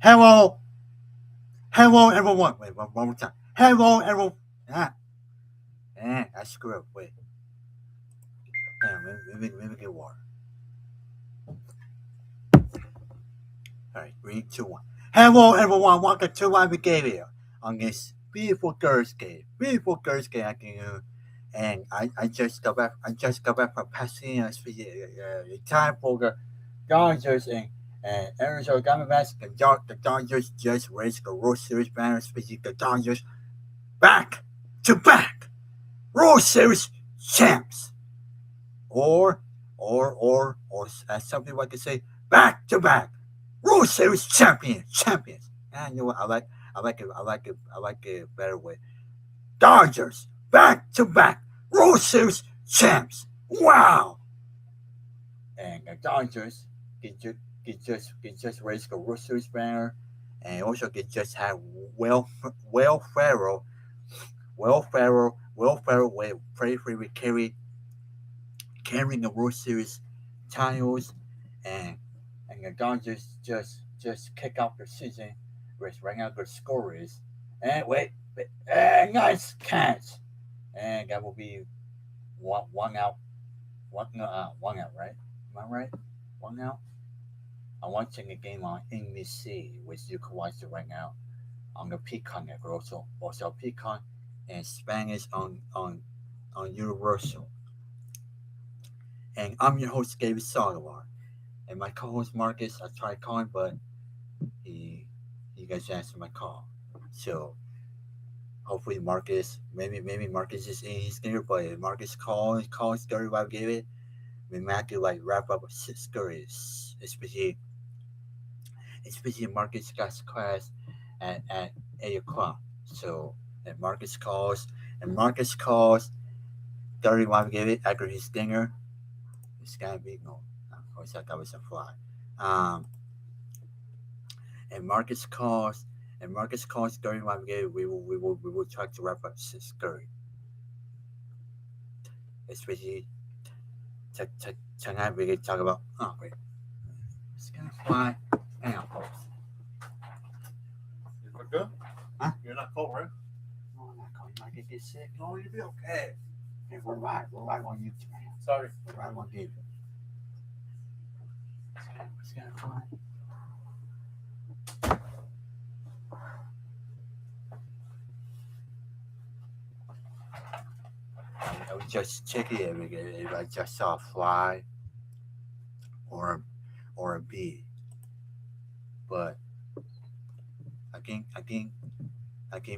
Hello, hello everyone. Wait, one more time. Hello everyone. Ah, I screwed up. Wait, hang on. Let me get water. All right, three, two, one. Hello everyone. Welcome to my behavior on this beautiful Thursday. Beautiful Thursday afternoon. And I just got back. I just got back from Pasadena. Time for the Dodgers and Arizona Diamondbacks. The Dodgers just raised the World Series banner. Speaking the Dodgers back to back World Series champs, or as some people like to say, back to back World Series champions. And you know what? I like it a better way. Dodgers back to back World Series champs. Wow! And the Dodgers get just raised the World Series banner, and also get just had Will Ferrell Will Ferrell with pretty free with carrying the World Series titles, and the Dodgers just kick off their season with right out their scorers. And nice catch, and that will be one out, one out, right? Am I right? One out. I'm watching a game on NBC, which you can watch it right now on the Peacock Network, also Peacock and Spanish on Universal. And I'm your host, David Saldivar. And my co-host Marcus, I tried calling, but he guys answered my call. So hopefully maybe Marcus is in his dinner, but if Marcus calls 35 gave it, we might have to like wrap up 6:30, especially Marcus got class at 8 o'clock. So if Marcus calls 31 gave it after his dinner, it's gotta be no. Of course, that was a fly. Um, and Marcus calls 31 gave it. We will try to wrap up 6:30. Especially tonight we can talk about. Oh wait, it's gonna fly. Hang on, folks. You look good? Huh? You're not cold, right? No, I'm not calling. You might get sick. No, you'll be okay. Hey, we're right. We're right on YouTube, man. Sorry. We're right on YouTube. It's gonna fly. I was just checking if I just saw a fly or a bee, but I think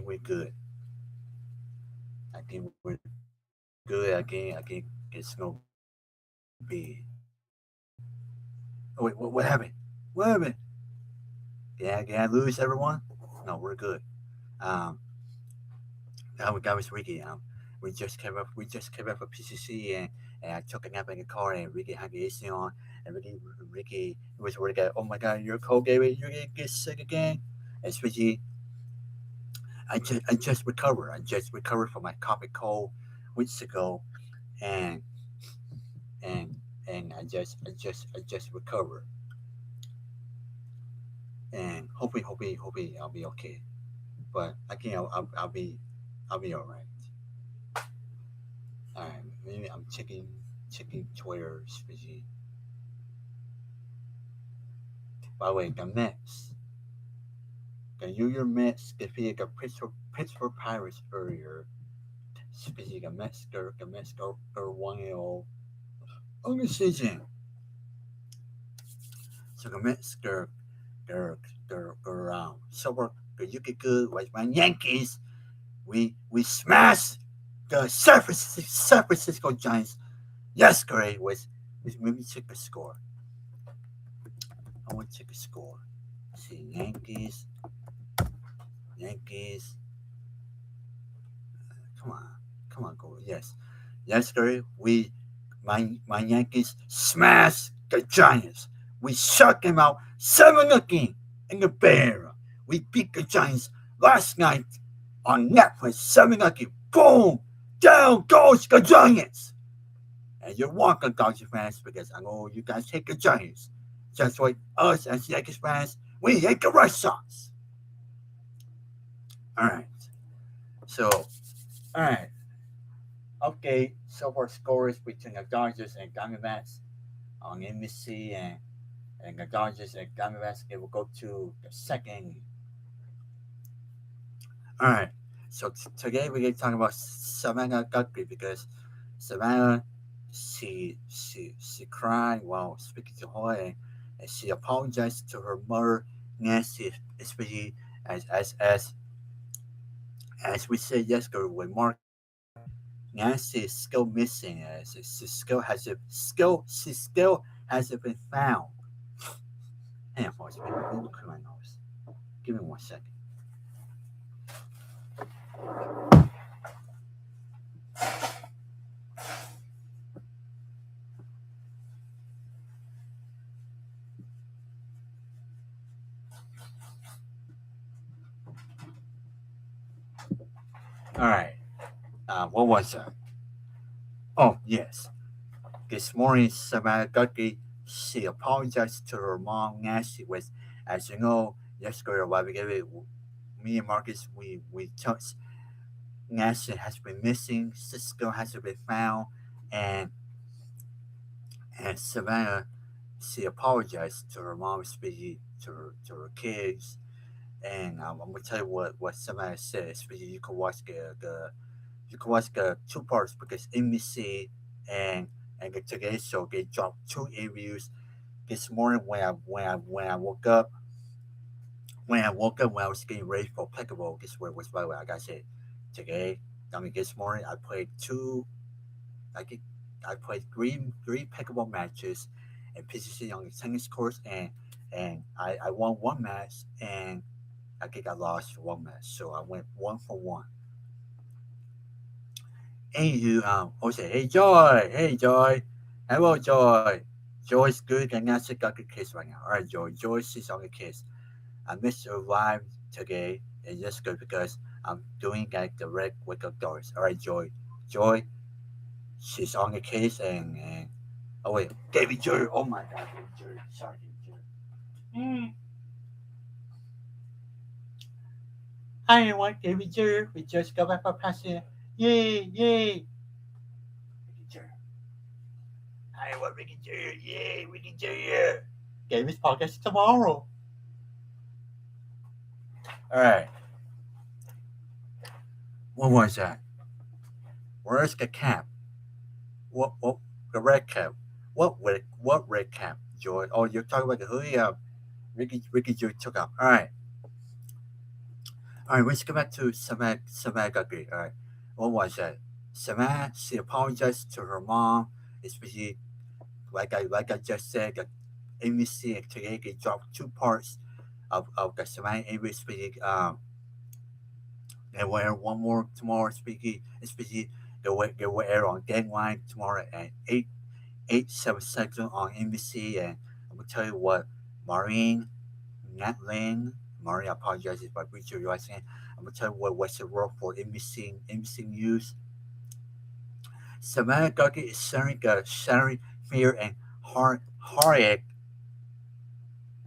we're good. I think we're good. I think it's no bee. Oh wait, what happened? What happened? Can I lose everyone? No, we're good. Um, that was Ricky. We just came up from PCC, and I took a nap in the car, and Ricky had the AC on, and Ricky was worried that, oh my god, you're cold, Gabe, you're gonna get sick again. And Ricky, I just recovered. I just recovered from my cough and cold weeks ago, and and and I just recovered, and hopefully I'll be okay. But I think I'll be all right. All right, maybe I'm checking Twitter, Fiji. By the way, the Mets, the New York Mets defeated the Pittsburgh Pirates earlier. Fiji, the Mets go 1-0 on the season. So the Mets they're around. So you get good like my Yankees. We smashed the San Francisco Giants yesterday with maybe check the score. I want to check the score. See Yankees. Come on, come on, go. Yes, yesterday my Yankees smashed the Giants. We shut them out 7-0 in the Bay Area. We beat the Giants last night on Netflix 7-0. Boom! Down goes the Giants. And you're welcome, Dodger fans, because I know you guys hate the Giants. Just like us as Yankees fans, we hate the Red Sox. All right. So, all right. Okay. So far, scores between the Dodgers and Diamondbacks on NBC and the Dodgers and Diamondbacks. It will go to the second. All right. So today we're going to talk about Savannah Guthrie because Savannah, she cried while speaking to her, and she apologized to her mother, Nancy, especially as we said yesterday with Marcus. Nancy is still missing. She still hasn't been found. Hang on, folks. Let me clear my nose. Give me 1 second. All right. What was that? Oh, yes. This morning, Savannah Guthrie, she apologized to her mom, Nancy, with, as you know, yesterday, while we gave it, me and Marcus, we touched. Nancy has been missing. Cisco hasn't been found, and and Savannah, she apologized to her mom, especially to her kids. And I'm gonna tell you what Savannah said. Especially you can watch the two parts because NBC and and the Today Show they dropped two interviews this morning when I woke up. When I was getting ready for pickleball, this was by the way, like I said, today. I mean, this morning I played two. I get, I played three pickleball matches and PCC on the tennis course, and I won one match, and I think I lost one match, so I went 1 for 1. Anywho, also, hey Joy, hello Joy. Joy's good and not sick got the kiss right now. All right, Joy, she's on the kiss. I missed your live today, and just good because I'm doing like the red wake up doors. All right, Joy, she's on the case, and oh wait, David Jury. Oh my God, David Jury. Sorry, David Jury. Hi everyone, David Jury. We just got back from passing. Yay, yay. Ricky Jury. Hi everyone, Ricky Jury. Yay, Ricky Jury. David's podcast tomorrow. All right, what was that? Where's the cap? What the red cap? What red cap, Joy? Oh, you're talking about the hoodie. Ricky Jury took out. All right, let's go back to Savannah Guthrie. All right, what was that? Savannah, she apologized to her mom, especially like I just said, the ABC and today they dropped two parts of the Savannah English speaking. And we'll air one more tomorrow speaking, especially they will air on Deadline tomorrow at 8 7 on NBC. And I'm gonna tell you what, Maureen, Nat Lynn, Maureen, I apologize if I breached your last name. I'm gonna tell you what's the role for NBC News. Savannah Guthrie is sharing fear and heartache.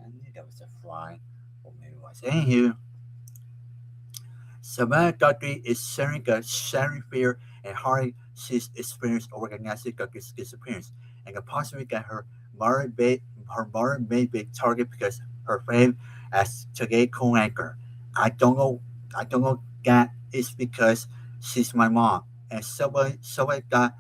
I knew that was a fly, or maybe it was. Anywho, Savannah Guthrie is sharing fear and heartache she's experienced over Nancy Guthrie's disappearance, and could possibly get her mother may be target because her fame as Today co-anchor. I don't know. I don't know that it's because she's my mom, and somebody got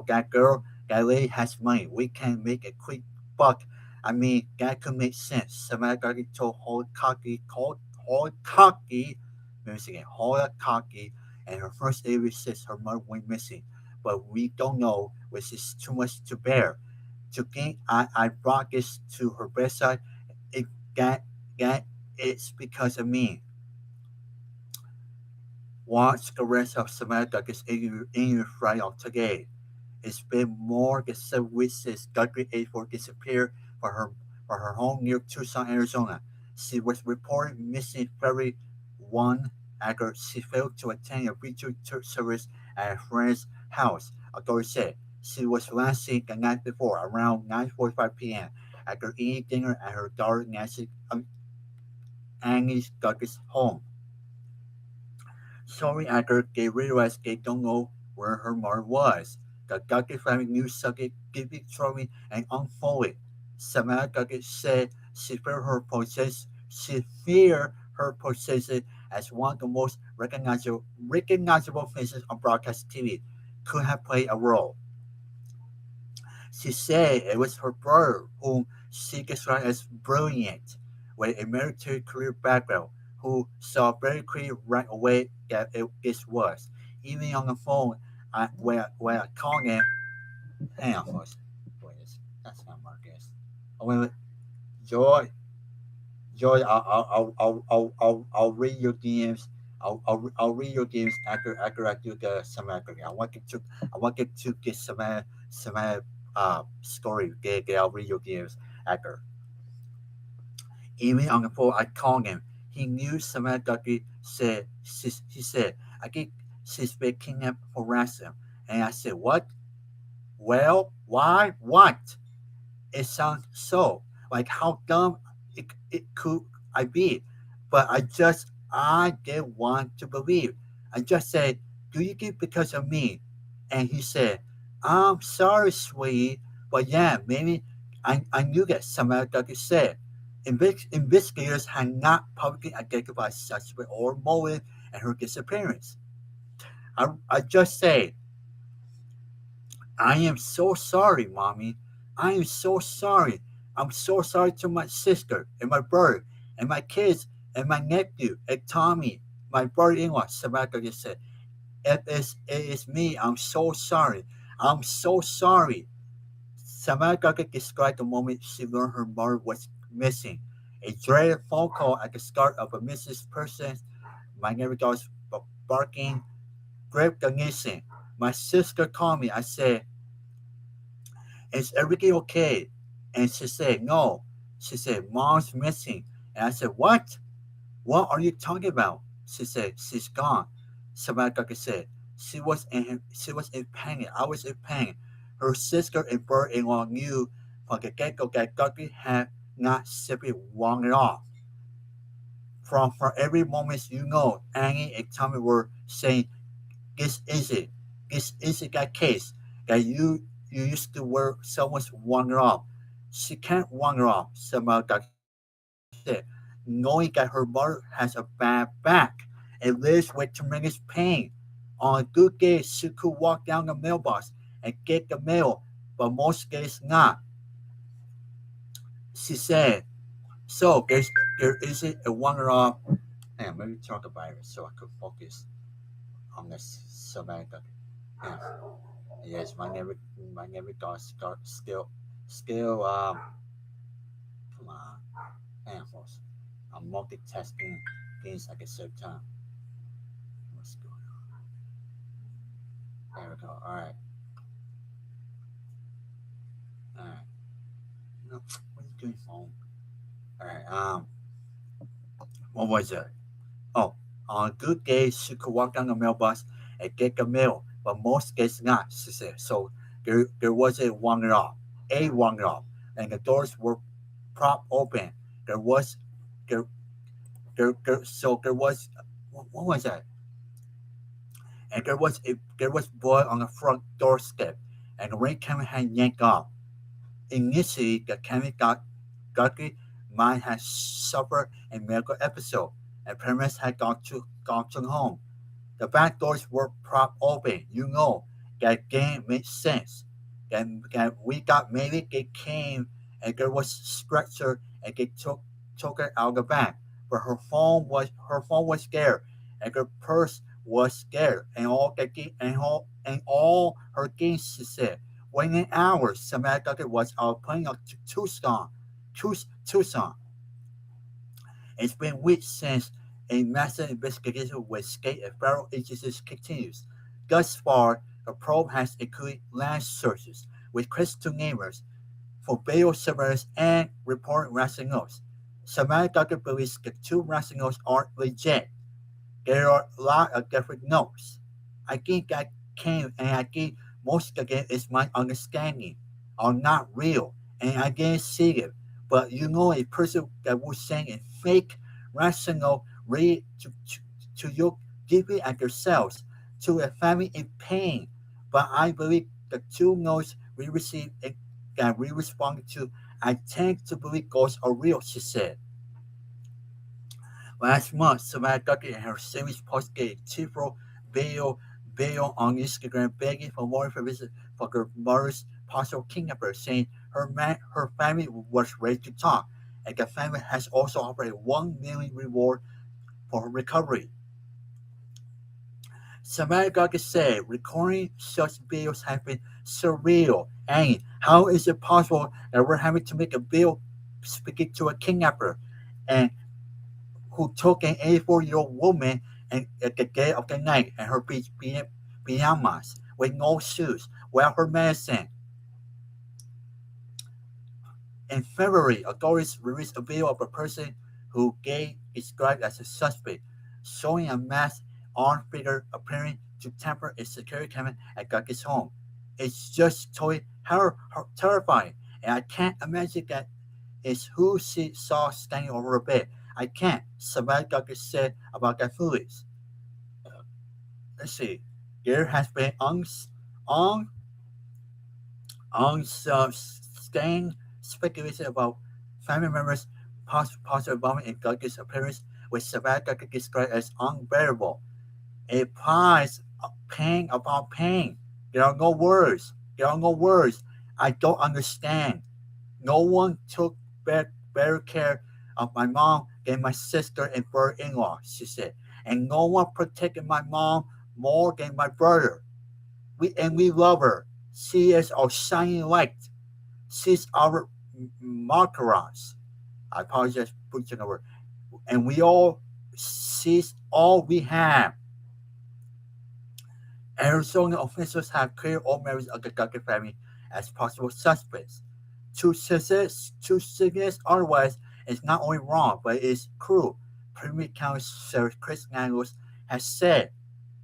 that girl, that lady has money. We can make a quick buck. I mean, that could make sense. Savannah Guthrie told Hold Cocky Michigan, Hoda Kotb, and her first interview says her mother went missing, but we don't know, which is too much to bear. To think I brought this to her bedside, it that that it's because of me. Watch the rest of Samantha gets in Friday of today. It's been more than 7 weeks since Guthrie A4 disappeared from her home near Tucson, Arizona. She was reported missing February 1 after she failed to attend a ritual church service at a friend's house. Authorities said She was last seen the night before, around 9:45 p.m. after eating dinner at her daughter Annie's Guthrie's home. Shortly after, they realized they don't know where her mother was. The Guthrie family news subject quickly thrown and unfolded. Savannah Guthrie said she feared her position as one of the most recognizable faces on broadcast TV could have played a role. She said it was her brother, whom she described as brilliant, with a military career background, who saw very clearly right away that this was. Even on the phone, when I called him, hang on first. Wait, that's not Marcus. Oh, wait, Joy, Joy, I'll read your DMs. I'll read your DMs after I do the Samantha. I want you to get some story. I'll read your DMs after. Even on the phone, I called him. He knew Samantha he said, I think she's been kidnapped for ransom. And I said, what? Well, why? What? It sounds so like how dumb it could I be, but I didn't want to believe. I just said, "Do you get because of me?" And he said, "I'm sorry, sweetie, but yeah, maybe I knew that." Samantha said, investigators had not publicly identified suspect or motive in her disappearance. I just said, I am so sorry, mommy. I am so sorry. I'm so sorry to my sister and my brother and my kids and my nephew and Tommy, my brother-in-law. Samantha just said, it is me. I'm so sorry. I'm so sorry. Samantha described the moment she learned her mother was missing. A dreaded phone call at the start of a missing person. My neighbor dogs barking, grip the missing. My sister called me. I said, is everything okay? And she said, no. She said, mom's missing. And I said, what? What are you talking about? She said, she's gone. Savannah said, she was in panic. I was in panic. Her sister and brother-in-law knew from the get-go that Guthrie had not simply wrong it off. From every moment, Annie and Tommy were saying, this is it. This is it that case that you used to wear someone's wander off. She can't wander off, Samantha said, knowing that her mother has a bad back and lives with tremendous pain. On a good day, she could walk down the mailbox and get the mail, but most days not. She said, so there isn't a wander off. Let me talk about it so I could focus on this Samantha. Yeah. Yes, my neighbor got still come on, handfuls. I'm multitasking things at the same time. What's going on? There we go. All right. No, what are you doing, phone? All right. What was it? Oh, on a good day, she could walk down the mailbox and get the mail, but most days not. She said. So there was a wander off, and the doors were prop open. There was there so there was what was that? And there was blood on the front doorstep, and the ring camera had yanked off. Initially, the camera got Guthrie might have suffered a medical episode, and parents had gone to home. The back doors were propped open. That game made sense. That we got maybe they came and there was stretcher and they took her out the back. But her phone was scared and her purse was scared and all her games she said. Within hours, Samantha was out playing up to Tucson. It's been weeks since a massive investigation with state and federal agencies continues. Thus far, the probe has included land searches with crystal neighbors for bail surveillance and reported ransom notes. Samantha believes the two ransom notes are legit. There are a lot of different notes. I think most again is my understanding are not real, and I can't see it. But a person that was saying a fake, rational, read to look deeply at themselves, to a family in pain. But I believe the two notes we receive that we responded to, I tend to believe ghosts are real, she said. Last month, Savannah Guthrie and her series posted a tearful video, on Instagram begging for more information for her mother's possible kidnapper, saying her family was ready to talk, and the family has also offered a 1 million reward for her recovery. Savannah Guthrie said recording such videos have been surreal, and how is it possible that we're having to make a video speaking to a kidnapper? And who took an 84-year-old woman at the dead of the night in her pajamas with no shoes, without her medicine. In February, authorities released a video of a person who Gay described as a suspect, showing a masked armed figure appearing to tamper a security camera at Gaki's home. It's just totally terrifying, and I can't imagine that is who she saw standing over a bed. I can't, Savannah Guthrie said about that footage. Let's see. There has been on, unsustained speculation about family members' possible involvement in Guthrie's appearance, which Savannah Guthrie described as unbearable. It implies pain upon pain. There are no words. There are no words. I don't understand. No one took better care of my mom than my sister and brother-in-law, she said. And no one protected my mom more than my brother. We love her. She is our shining light. She's our markers. I apologize for putting over. And we all, she's all we have. Arizona officials have cleared all members of the Guthrie family as possible suspects. To suggest otherwise is not only wrong, but it is cruel. Premier County Sheriff Chris Naggles has said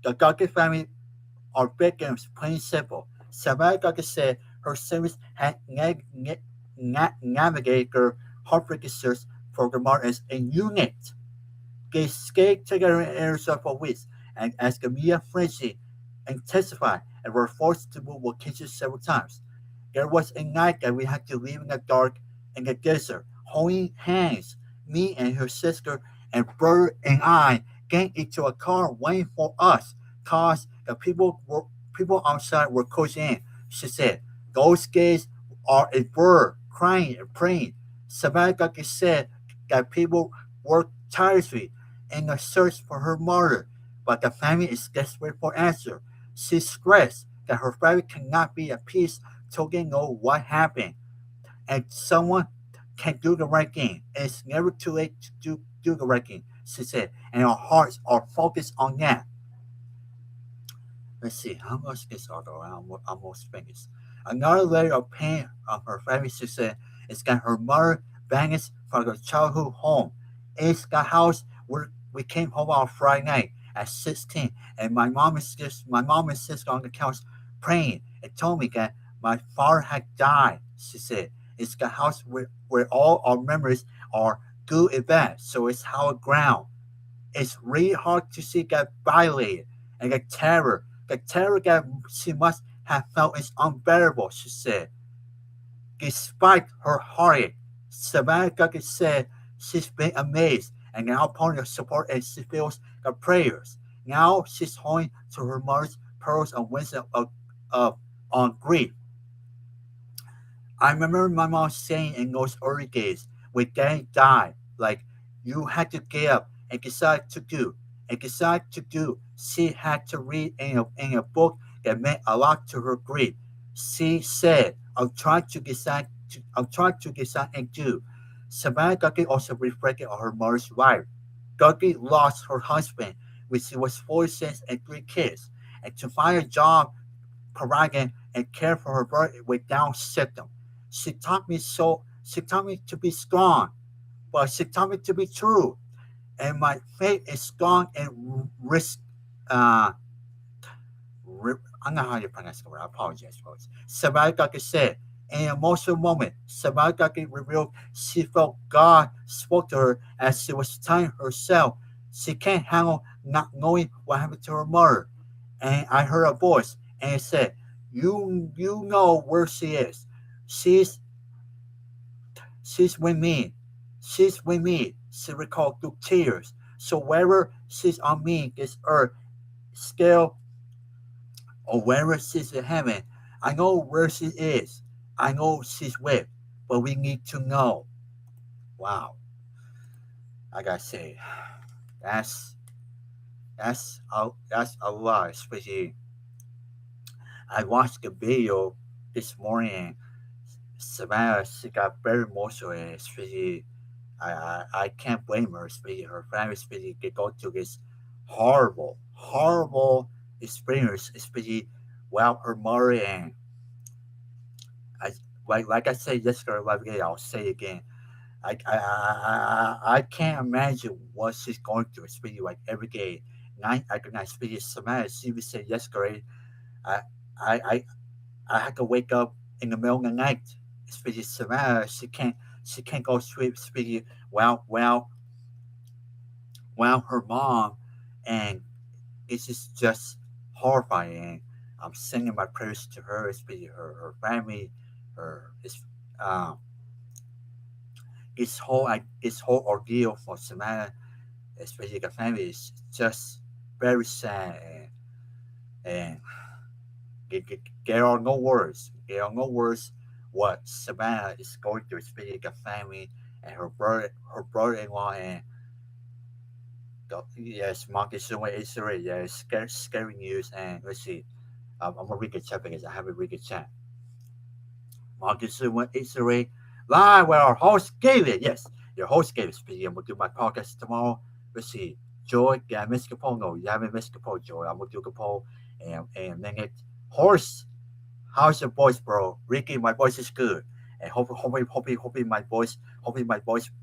the Guthrie family are victims, plain simple. Savannah Guthrie said her service had navigated her heartbreaking search for the murder as a unit. They stayed together in Arizona for weeks, and as the media frenzy intensified and were forced to move locations several times. There was a night that we had to leave in the dark in the desert, holding hands. Me and her sister and brother and I get into a car waiting for us, cause the people outside were closing in. She said, "Those guys are a bird, crying and praying." Savannah Guthrie said that people worked tirelessly in the search for her murder, but the family is desperate for answer. She stressed that her family cannot be at peace till they know what happened, and someone can do the right thing. It's never too late to do the right thing, she said, and our hearts are focused on that. Let's see, how much is although I'm almost finished. Another layer of pain of her family, she said, is that her mother vanished from her childhood home. It's the house where we came home on Friday night at 16, and my mom and sister on the couch praying and told me that my father had died, she said. It's the house where all our memories are good and bad, so it's our ground. It's really hard to see that violated, and the terror that she must have felt is unbearable, she said. Despite her heartache, Savannah Guthrie said she's been amazed and now upon your support and she feels the prayers. Now she's holding to her mother's pearls and wisdom of on grief. I remember my mom saying in those early days when Daddy died, like, you had to get up and decide to do. And decide to do. She had to read in a book that meant a lot to her grief. She said, I'm trying to decide and do. Savannah Guthrie also reflected on her mother's life. Guthrie lost her husband when she was 46 and 3 kids. And to find a job providing and care for her brother with Down syndrome. She taught me to be strong, but she taught me to be true. And my faith is strong and risk. Uh, I'm not how you pronounce the word. I apologize, folks. Savannah Guthrie said, in an emotional moment, Savannah Guthrie revealed she felt God spoke to her as she was telling herself she can't handle not knowing what happened to her mother. And I heard a voice, and it said, "You know where she is. She's she's with me. She's with me." She recalled through tears. So wherever she's on me, this earth scale or wherever she's in heaven, I know where she is. I know she's with, but we need to know. Wow, I gotta say, that's that's a lot. Especially, I watched the video this morning. Savannah, she got very emotional, and especially, I can't blame her. Especially her family, especially they go through this horrible experience, especially well, her mother and I like I said yesterday, like again, I'll say again. I can't imagine what she's going through, especially like every day. Night I could not speak Samantha. She would say yesterday, I I I I had to wake up in the middle of the night. Especially Samantha, she can't go sleep. Especially well her mom, and it's just horrifying. I'm sending my prayers to her, especially her family, her um this whole ordeal for Samantha, especially the family, is just very sad, and there are no words. There are no words what Savannah is going through, especially the family and her brother-in-law, and yes, Marcus Summer is already, yeah, scary news. And let's see, I'm gonna read the chat because I haven't read the chat. Marcus Summer is already live where our host gave it. Yes, your host gave it. Speaking, I'm gonna do my podcast tomorrow. Let's see, Joy, yeah, Miss Capone. No, you haven't missed Capone, Joy. I'm gonna do Capone and then it horse. How's your voice, bro? Ricky, my voice is good. And hoping my voice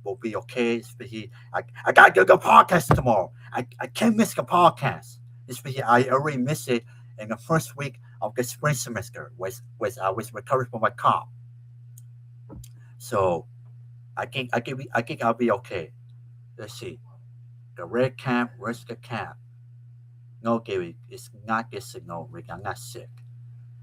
will be okay. Especially, I gotta do the podcast tomorrow. I can't miss the podcast. Especially, I already missed it in the first week of the spring semester. Was I was recovering from my cough, so I think I'll be okay. Let's see. The red cap, where's the cap? No, Gary, it's not this signal, Rick. I'm not sick.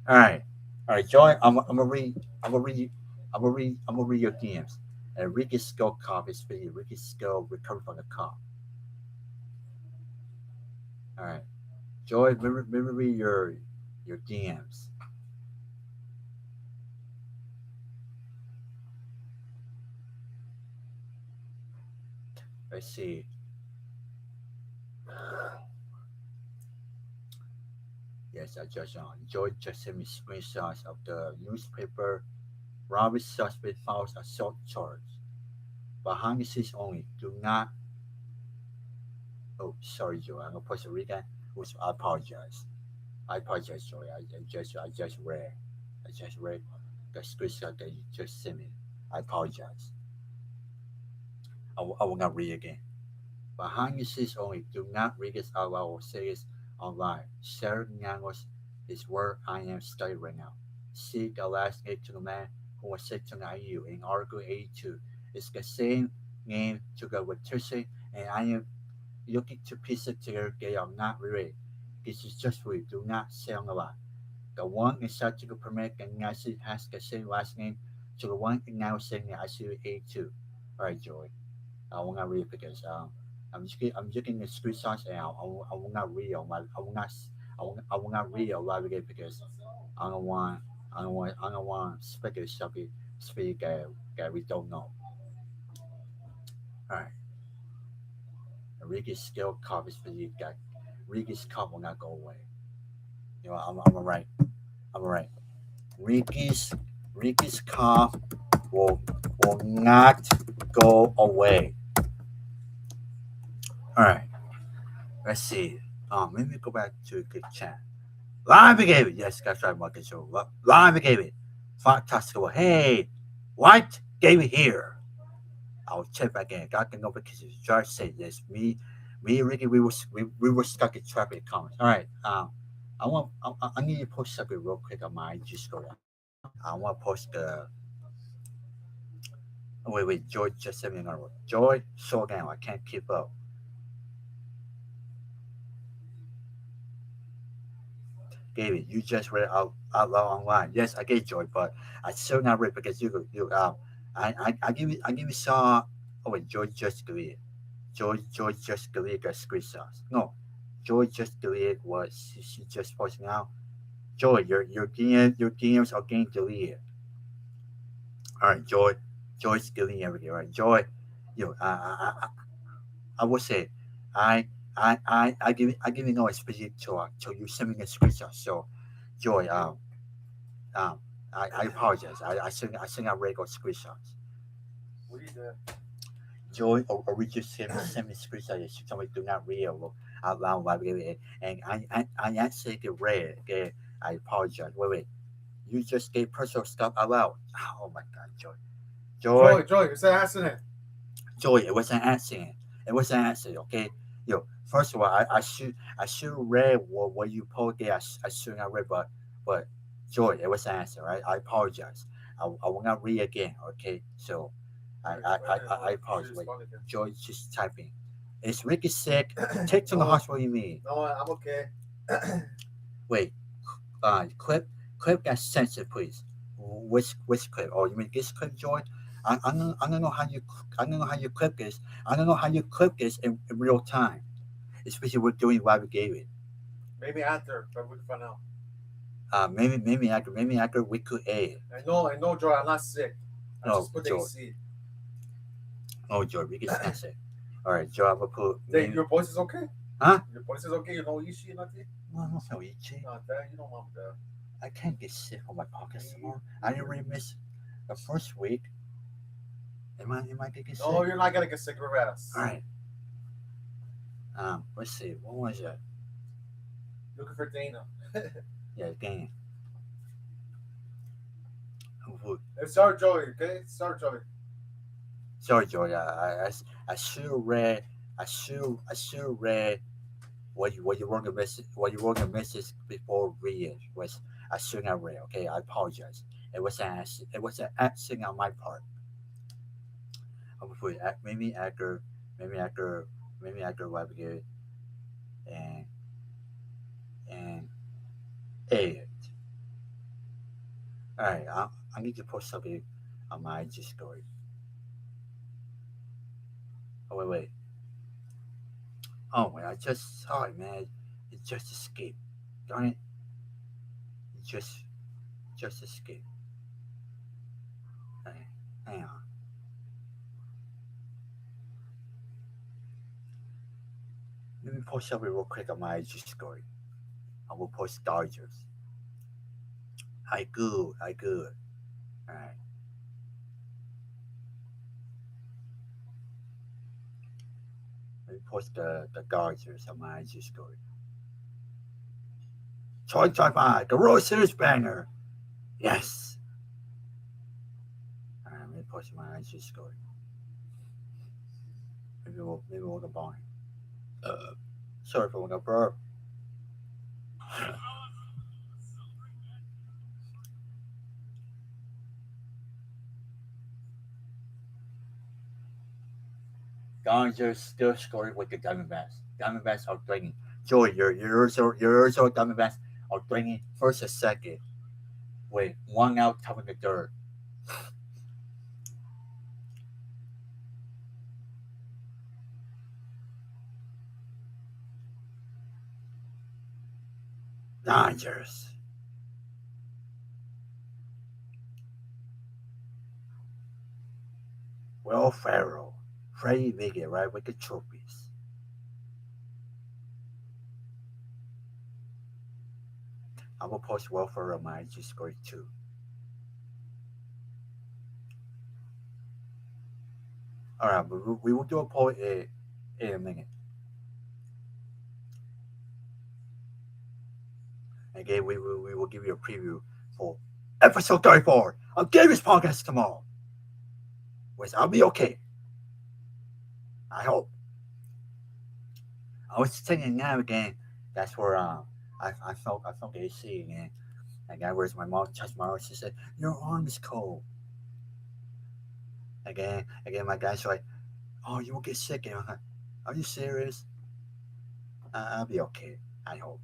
All right, all right, Joy. I'm gonna read. I'm gonna read. I'm gonna read your DMs. And Ricky's skull cop is video. Ricky's skull recovered from the cop. All right, Joy. Remember read your DMs. Let's see. Yes, I just Joy just sent me screenshots of the newspaper. Robert suspect files assault charge. Behind the scenes only. Do not. Oh, sorry, Joy. I'm a Puerto Rican. Which I apologize. I apologize, Joy. I just read. I just read the screenshot that you just sent me. I apologize. I will not read again. Behind the scenes only. Do not read this out loud or say this online. Sharing language is where I am studying right now. See the last name to the man who was sent to IU in Article 82. It's the same name to go with Tuesday, and I am looking to piece it together. They are not related. This is just for you. Do not say on the line. The one inside to permit and Nancy has the same last name to the one now saying that I see A2. All right, Joey. I will not read because I'm looking at screenshots, and I will not read on my I will not read a live again because I don't want I don't want speculate something speak that we don't know. All right, Ricky's skill cop is believed that Ricky's cop will not go away. You know, I'm alright. I'm alright. Ricky's Ricky's cop will not go away. All right. Let's see. Let me go back to the chat. Live gave it. Yes, that's right, Marcus. So live gave it. Fantastic. Hey, what gave it here? I'll check back in. Got the notification. George said yes. Me, Ricky, we were stuck in traffic comments. All right. I need to post something real quick on my IG story. I want to post the. Oh, wait, Joy just sent me another one. Joy, slow down. I can't keep up. David, you just read out loud online. Yes, I get Joy, but I still not read because I give you some. Oh wait, Joy just deleted. Joy just deleted the screenshots. No, Joy just deleted what she just posted now. Joy, your DMs are getting deleted. All right, Joy's deleting everything. All right, Joy, you I would say I give you no especially to you send me the screenshot. So Joy, um I apologize. I send out regular screenshots. What are you doing? Joy or we just send me screenshots. She told me do not read out loud while we it. And I actually get read. Okay, I apologize. Wait. You just gave personal stuff out loud. Oh my god, Joy. Joy, Joy, it's an accident. Joy, it was an accident. It was an accident, okay? First of all, I should read what you posted. I should not read, but Joy, it was an accident, right? I apologize. I will not read again, okay? So I She apologize. Wait, responded again. Joy, just typing. Is Ricky sick? Take to the No, hospital. You mean? no, I'm okay. Wait, clip that sensitive, please. Which clip? Oh, you mean this clip, Joy? I don't know how you I don't know how you clip this. I don't know how you clip this in real time. Especially we're doing live gaming. Maybe after, but we can find out. Maybe I could we could aid. I know, Joy. I'm not sick. I No, just put the Joy. AC. No, Joy. We can sense it. All right, Joy. I will put Hey, maybe. your voice is okay? Huh? Your voice is okay? You know Ishi nothing? No, I'm not so itchy. Not that. You don't want that. I can't get sick on my podcast tomorrow. I didn't really miss the first week. Am I getting No, sick? you're not gonna get sick of All ass. right. Let's see. What was it? Looking for Dana. Yeah, game. Hey, sorry, Joey. Okay, sorry, Joey. Sorry, Joy. I should read. I should read what you were gonna message before reading was I should not read. Okay, I apologize. It was an accident on my part. I will put maybe after maybe after maybe after Webgate and and edit. All right, I need to post something on my IG story. Oh wait. Oh wait, I just saw it, man. It just escaped. Darn it! It just escaped. Hey, hang on. Let me post something real quick on my IG story. I will post Dodgers. I good. All right. Let me post the Dodgers on my IG story. Toy Five, the World Series banner. Yes. All right, let me post my IG story. Maybe we'll go bowling. Uh, sorry for the burp. Dodgers still scoring with the Diamondbacks. Diamondbacks are playing. Joey, your Diamondbacks are playing first and second. Wait, one out, top of the third. Dodgers. Will Ferrell. Freddie Vegas, right, with the trophies. I will post Will Ferrell on my IG story too. All right, but we will do a poll in a minute. Again, we will give you a preview for episode 34 of Davis Podcast tomorrow. Which I'll be okay. I hope. I was thinking now again. That's where I felt AC and I where's my mom touched my arm. She said, "Your arm is cold." Again, my guy's like, "Oh, you will get sick." And I'm like, "Are you serious? I'll be okay. I hope."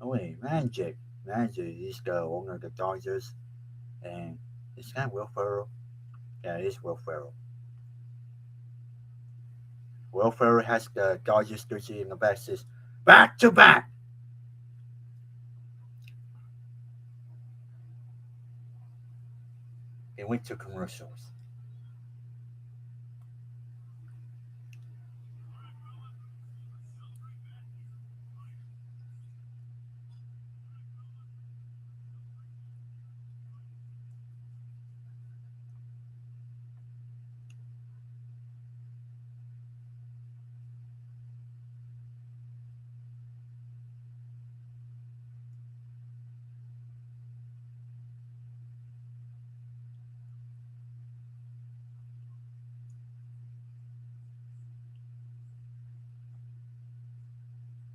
Oh wait, Magic is the owner of the Dodgers, and it's kind of Will Ferrell. Yeah, it is Will Ferrell. Will Ferrell has the Dodgers jersey in the back. Says back to back. It went to commercials.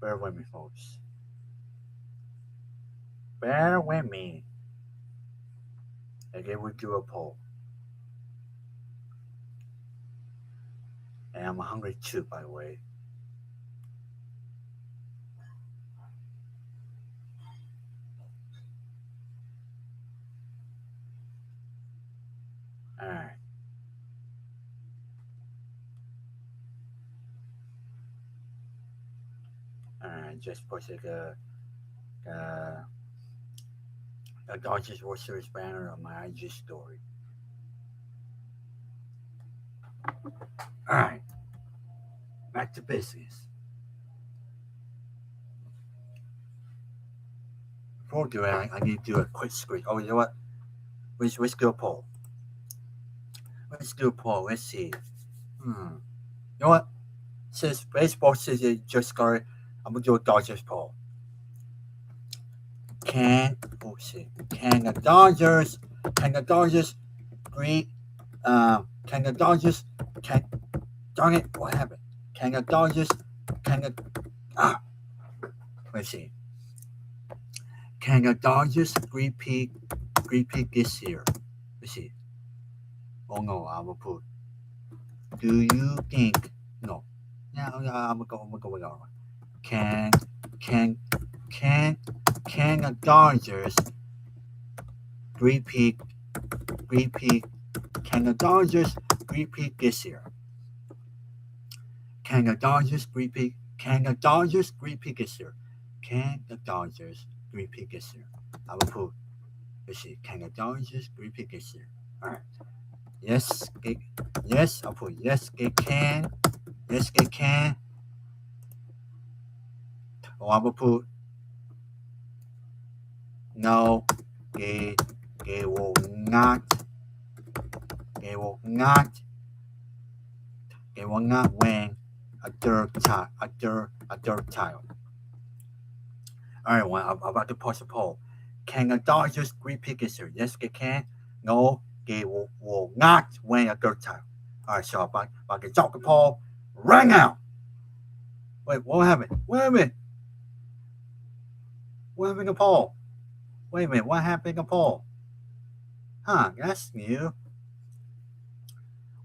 Bear with me, folks. Bear with me. Again, we do a poll, and I'm hungry too, by the way. All right, all right. Just posted uh, a Dodgers World Series banner on my IG story. All right, back to business. Before doing it, I need to do a quick screen. Oh, you know what? Let's do a poll. Let's do a poll. Let's see. Hmm. You know what? Since baseball season just started, I'm gonna do a Dodgers poll. Can see? Can the Dodgers? Can the Dodgers agree? Can the Dodgers? Can darn it? What happened? Can the Dodgers? Can the ah? Let's see. Can the Dodgers repeat this year? Let's see. Oh no, I will put. Do you think? No. Yeah, I'm gonna go. With that one. Can can can can the Dodgers repeat repeat? Can the Dodgers repeat this year? Can the Dodgers repeat? Can the Dodgers repeat this year? Can the Dodgers repeat this year? I will put. Let's see. Can the Dodgers repeat this year? All right. Yes. Yes. I'll put yes. They can. Yes. They can. Or I will put no. They they will not. They will not. They will not win a third time. A third title. All right, well, I'm about to post a poll. Can the Dodgers repeat this year? Yes, they can. No, they will not win a third time. All right, so about to talk the poll right now. Wait, what happened? Wait a minute. What happened to poll? Wait a minute. What happened to poll? Huh, that's new.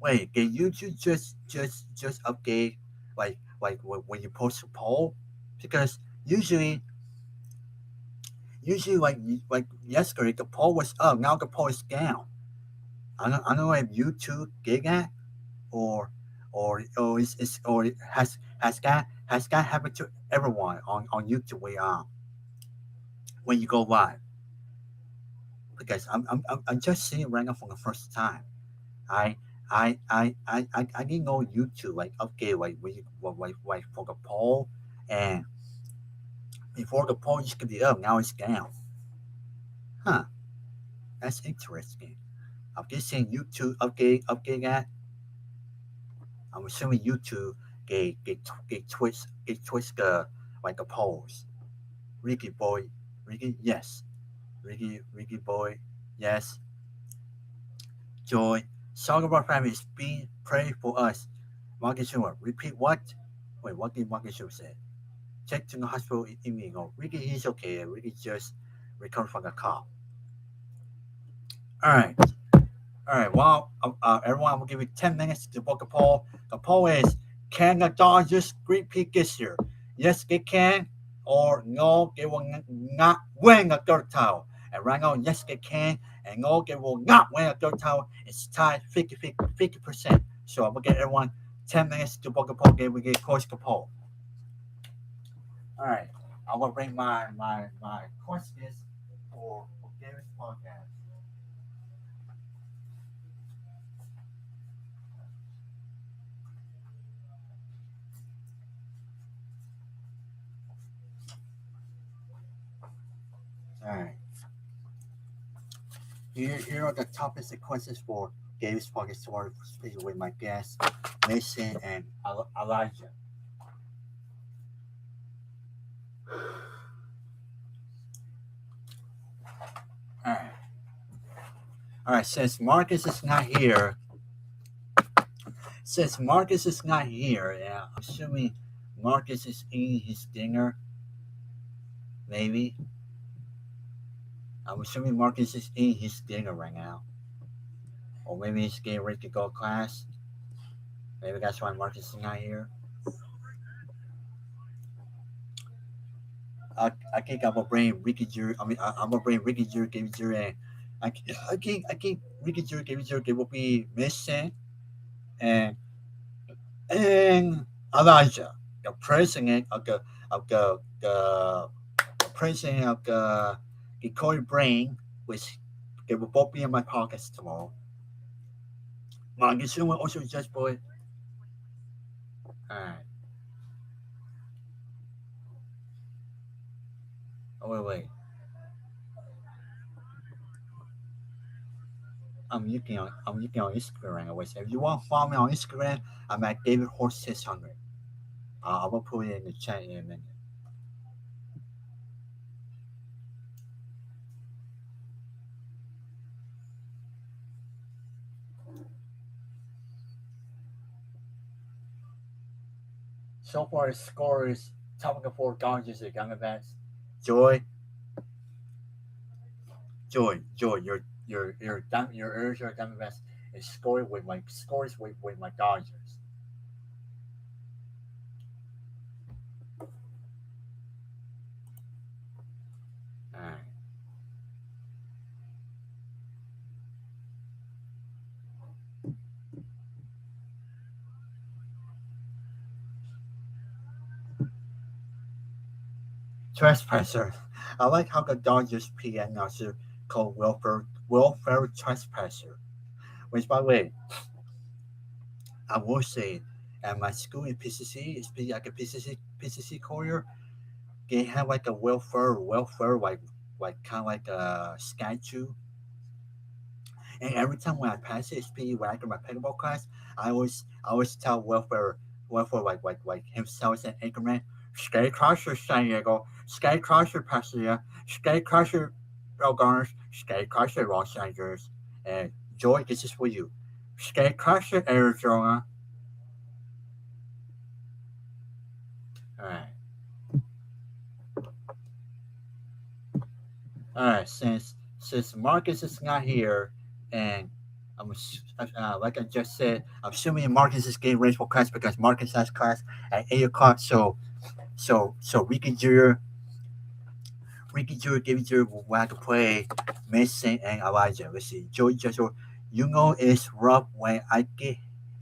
Wait, can you just update like when you post a poll? Because usually usually like yesterday the poll was up, now the poll is down. I don't know if YouTube did that or or has that happened to everyone on YouTube when you go live? Because I'm just seeing it right now for the first time. I I didn't know YouTube like update like when you like for the poll and before the poll used to be up, now it's down. Huh, that's interesting. I'm just seeing YouTube update that. I'm assuming YouTube get twist the like the polls. Ricky boy, Ricky yes, Ricky boy yes. Joy, song of our family is being prayed for us. Marcus Schumer, repeat what? Wait, what did Marcus Schumer say? Check to the hospital immediately. Ricky is okay. Ricky just recovered from the car. All right. All right. Well, everyone, I'm going to give you 10 minutes to book a poll. The poll is, can the Dodgers repeat this year? Yes, they can. Or no, they will not win a third title. And right now, yes, they can. And no, they will not win a third title. It's tied 50%. So I'm going to give everyone 10 minutes to book a poll. Then we get close to poll. All right. I will bring my questions for Gary's podcast. All right. Here are the topics and questions for Gary's podcast. So speaking with my guests, Mason and Elijah. All right. All right. Since Marcus is not here, yeah, I'm assuming Marcus is eating his dinner. Maybe I'm assuming Marcus is eating his dinner right now, or maybe he's getting ready to go to class. Maybe that's why Marcus is not here. I think I'm gonna bring Ricky Jr. I'm gonna bring Ricky Jr. Gavy Jr. and I think Ricky Jr. Gavy Jr. They will be missing and and Elijah, the president the president of the Corey Brain, which they will both be in my pockets tomorrow. Marcus will also just boy. Alright. Oh wait. I'm looking on Instagram. Wait, so if you want to follow me on Instagram, I'm at David Horse 600. I will put it in the chat in a minute. So far, the score is topic of four Dodgers at Diamondbacks. Joy, Joy, your Arizona Diamondbacks is scoring with my scores with my Dodgers. All right. Trespasser. I like how the Dodgers PM announcer called welfare trespasser. Which, by the way, I will say, at my school in PCC, it's be like a PCC career. They have like a welfare like kind of like a statue. And every time when I pass it, especially when I go to my pickleball class, I always tell welfare like himself and Anchorman, Skate Crusher San Diego, Skate Crusher Pasadena, Skate Crusher Belgarns, Skate Crusher Los Angeles, and Joy, this is for you. Skate Crusher Arizona. All right, all right. Since Marcus is not here, And like I just said, I'm assuming Marcus is getting ready for class because Marcus has class at 8 o'clock. So Ricky Jr. gave you want to play Mason and Elijah. Let's see. Joey just you know it's rough when I get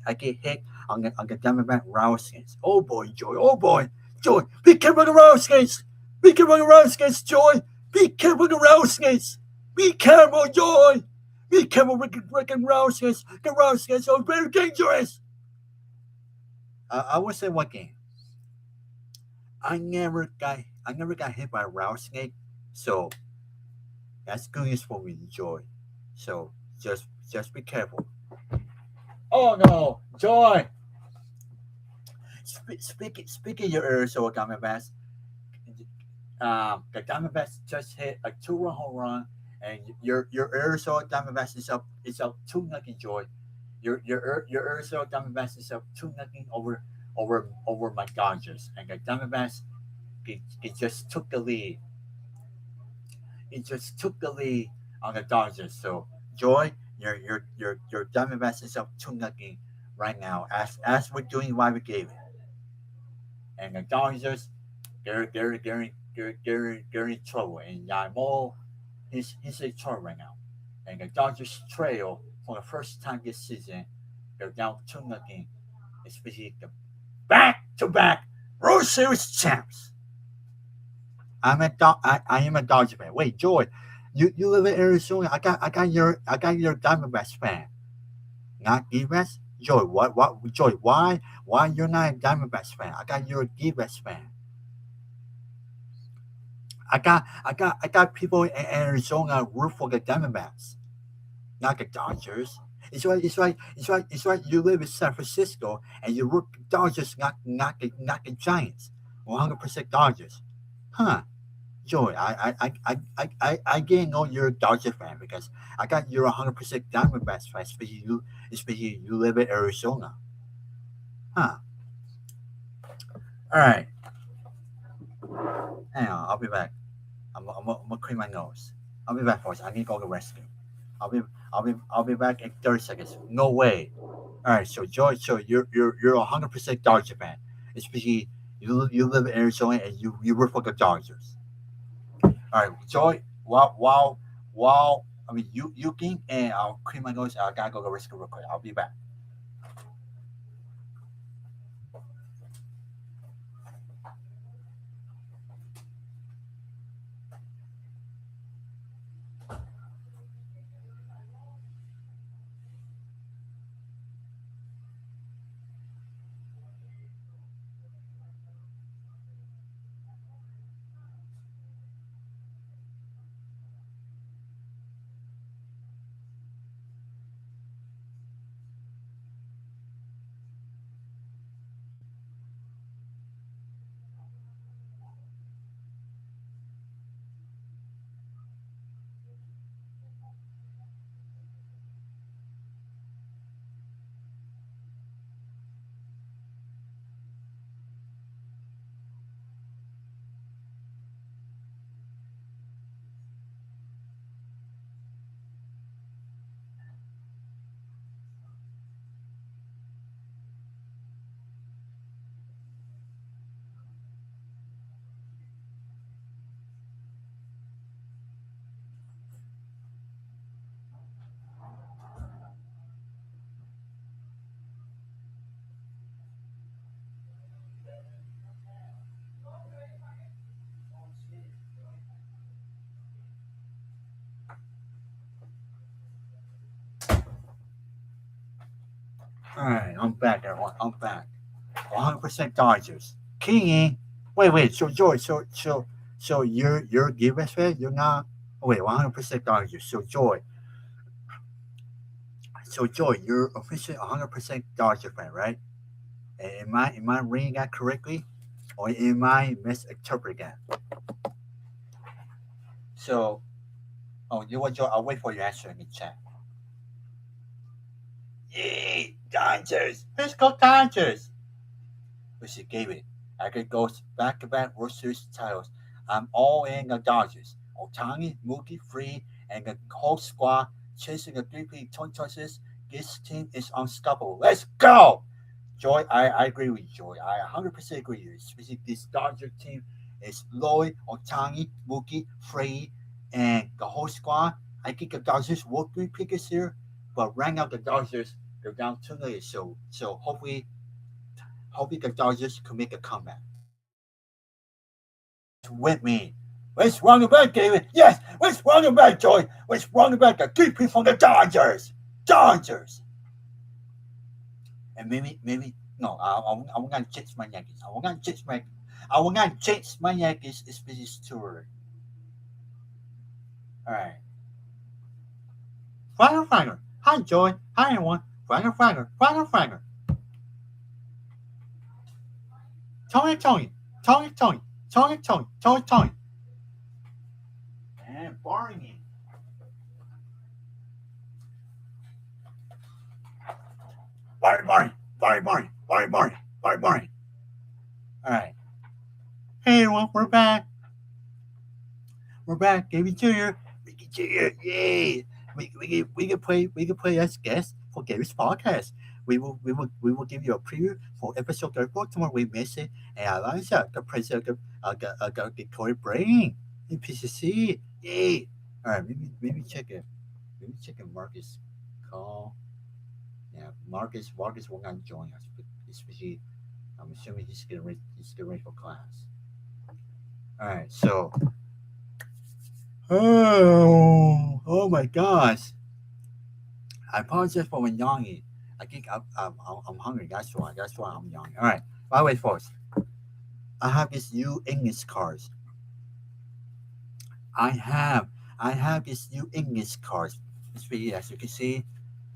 hit on the Diamondback Roundskins. Oh boy, Joy. Oh boy, Joy. Be careful on the Roundskins. Be careful on the Roundskins, Joy. Be careful on the Roundskins. Be careful, Joy. Be careful, Rick and Roundskins. The Roundskins are very dangerous. I would say one game. I never got hit by a rattlesnake, so that's good news for me, Joy. So just be careful. Oh no, Joy! Speaking your Arizona Diamondbacks, the Diamondbacks just hit a two-run home run, and your Arizona Diamondbacks is up 2-0, Joy. Your Arizona Diamondbacks is up 2-0 over my Dodgers, and the Diamondbacks it just took the lead. It just took the lead on the Dodgers. So Joy, your Diamondbacks is up 2-0 right now. As we're doing why we gave it, and the Dodgers they're in trouble, and Yamo he's in trouble right now, and the Dodgers trail for the first time this season. They're down 2-0, especially the back to back World Series champs. I am a Dodger fan. Wait, Joy, you live in Arizona. I got your Diamondbacks fan. Not D-backs? Joy, what Joy, why you're not a Diamondbacks fan? I got your D-backs fan. I got people in Arizona root for the Diamondbacks, not the Dodgers. It's like you live in San Francisco and you root the Dodgers, not the Giants. 100% Dodgers. Huh. Joey, I didn't know you're a Dodger fan because I got you're 100% Diamondbacks fan, especially you live in Arizona. Huh. All right. Hang on, I'll be back. I'm gonna clean my nose. I'll be back, folks. I need to go to the restroom. I'll be back in 30 seconds. No way. All right. So Joy, so you're 100% Dodger fan, especially you live in Arizona and you root for the Dodgers. All right, Joy. While I mean you think and I'll clean my nose. I gotta go to the restroom real quick. I'll be back. All right, I'm back, everyone. I'm back. 100% Dodgers. King. Wait. So Joy, so you're a Gibbons fan. You're not. Oh, wait, 100% Dodgers. So Joy, you're officially 100% Dodger fan, right? Am I reading that correctly, or am I misinterpreting that? So, oh, you know what, Joy? I'll wait for your answer in the chat. Yay, Dodgers! Let's go Dodgers! Which she gave it. Aggregate goes back-to-back World Series titles. I'm all in the Dodgers. Otani, Mookie, Free, and the whole squad. chasing a three-peat, 20 touches. This team is unstoppable. Let's go! Joy, I agree with Joy. I 100% agree with you. Especially this Dodger team is Lloyd, Otani, Mookie, Frey, and the whole squad. I think the Dodgers will three pickers here, but right now the Dodgers they're down 2 million. So hopefully the Dodgers can make a comeback. With me. What's wrong about David? Yes, what's wrong about Joy? What's wrong about the three people from the Dodgers? Dodgers. And maybe no. I'm gonna change my Yankees. I will not change my Yankees. It's too early. All right. Final Fagger. Hi Joy. Hi everyone. Final Fagger. Final Fagger. Tony Tony. Tony Tony. Tony Tony. Tony Tony. And Barney. Barney Barney. Barney Barney. Barney Barney. Barney Barney. All right. Hey everyone, we're back. We're back. Gabby Jr. Ricky Jr. Yay! We can play as guests for Gary's podcast. We will give you a preview for episode 34 tomorrow. We miss it. And Elijah, the president the Corey Brain in PCC. Yay! All right, maybe check it. Maybe check it. Marcus call. Yeah, Marcus will not join us, but especially I'm assuming he's getting ready for class. All right, so oh my gosh. I apologize for my yawning. I think I'm hungry. That's why I'm yawning. All right. By the way, folks, I have these new English cards. I have I have these new English cards. Especially as you can see,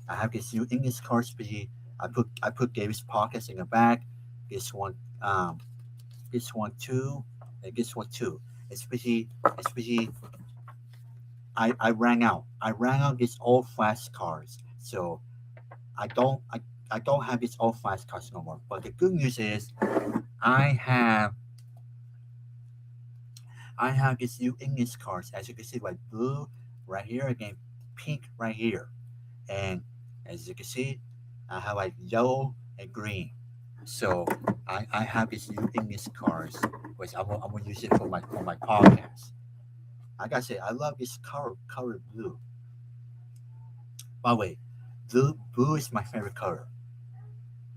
I have these new English cards. Especially I put David's pockets in the back. This one this one too, and this one too. Especially I ran out these old flashcards. So I don't I, I don't have these old flashcards no more. But the good news is I have I have these new English cards. As you can see, like blue right here again, pink right here, and as you can see, I have like yellow and green. So I have these new English cards, which I'm gonna use it for my podcast. Like I said, I love this color blue. By the way, blue is my favorite color.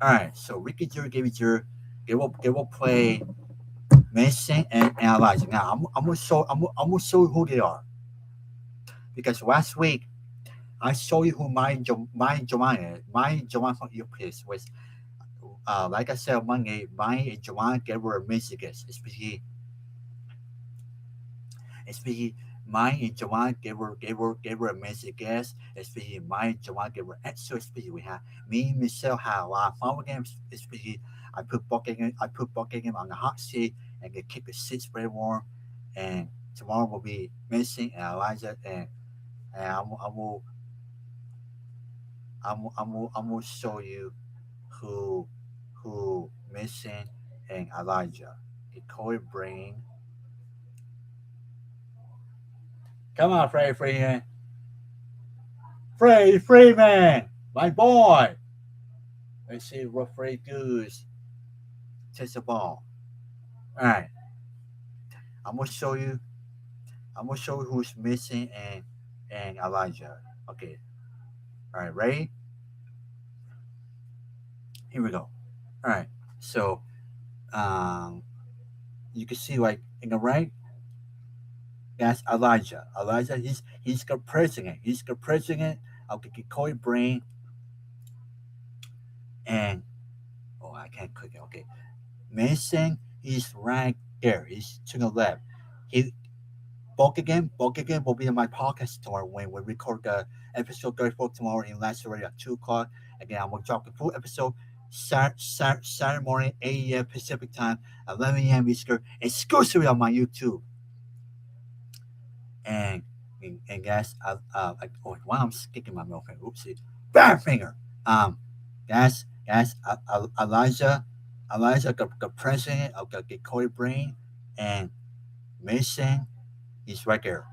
All right, so Ricky Jr. gave it your they will play Mason and Elijah. Now I'm gonna show you who they are because last week I showed you who my Joanne from Euclid was. Like I said on Monday, my and Joanne gave her a Michigan, especially mine and Joanne gave her a message guess, especially mine and Joanne gave her extra especially we have me and Michelle had a lot of fun with them, especially I put Buckingham on the hot seat and they keep the seats very warm and tomorrow will be missing and Elijah and I'm gonna show you who missing and Elijah. The Corey Brain. Come on, Freddie Freeman. Freddie Freeman, my boy. Let's see what Freddie Goose takes the ball. All right, I'm gonna show you. I'm gonna show you who's missing and Elijah. Okay. All right, ready? Here we go. All right. So um, you can see like in the right, that's Elijah. Elijah, he's the president. He's the president of the Kikoi Brain and oh I can't click it. Okay. Mason, he's right there. He's to the left. He Bulk again will be in my podcast tomorrow when we record the episode 34 tomorrow in last already at 2 o'clock. Again, I'm going to drop the full episode Saturday morning, 8 a.m. Pacific time, 11 a.m. Eastern, exclusively on my YouTube. And and guys, while I'm sticking my milk, oopsie, bad finger. Um, Elijah, the president of the Decoy Brain, and Mason, he's right there.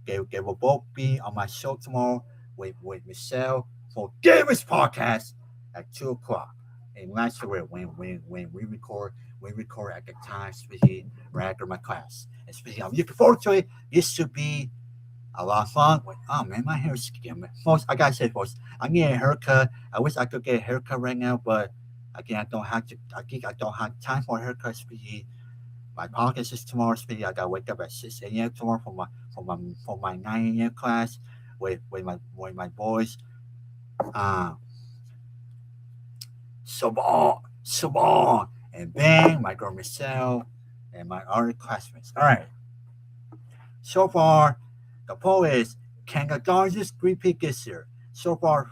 They will both be on my show tomorrow. with Michelle for Gamers Podcast at 2 o'clock. And last year when we record at the time, especially right after my class. Especially I'm looking forward to it. This should be a lot of fun. Oh man, my hair is skin. Folks, I gotta say, folks, I'm getting a haircut. I wish I could get a haircut right now, but again, I don't have to. I think I don't have time for a haircut. Especially my podcast is tomorrow. Especially I gotta wake up at 6 a.m. tomorrow for my 9 a.m. class with my boys. Uh, Sabon, and Bang, my girl Michelle, and my other classmates. All right. So far, the poll is can the Dodgers repeat this year? So far,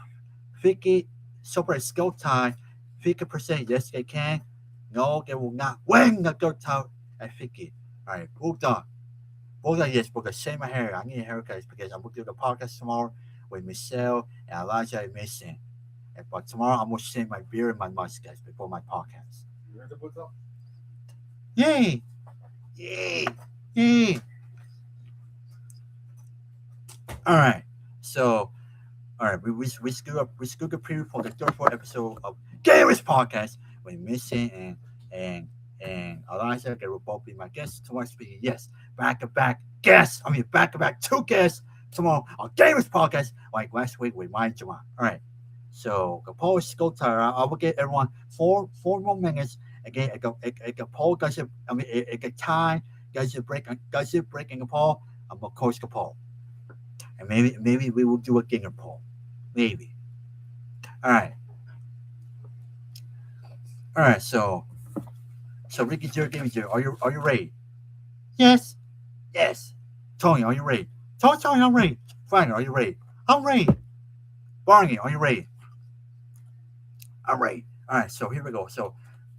50. So far, it's skill time. 50% yes they can. No, they will not win the gold tie at 50. All right, moved on. Both of yes, because shave my hair. I need a haircut because I'm gonna do the podcast tomorrow with Michelle and Elijah and Mason. But tomorrow I'm gonna shave my beard and my mustache before my podcast. You heard the Buddha? Yay! Yay! Yay! All right. So, all right, we screwed up preview for the third fourth episode of Gamers Podcast with Mason and Elijah. They will both be my guests tomorrow. Speaking yes, back to back guests. I mean back to back two guests tomorrow on Gamers Podcast, like last week with Mike Jamal. All right. So the poll is still tired. I will give everyone four more minutes. Again, a poll guys. I mean, a time guys breaking the poll. I'm gonna coach the poll, and maybe we will do a Ginger poll. Maybe. All right. All right. So Ricky Jerry, Gaming Jerry, are you ready? Yes. Yes. Tony, are you ready? Tony, I'm ready. Frank, are you ready? I'm ready. Barney, are you ready? I'm ready. All right. So here we go. So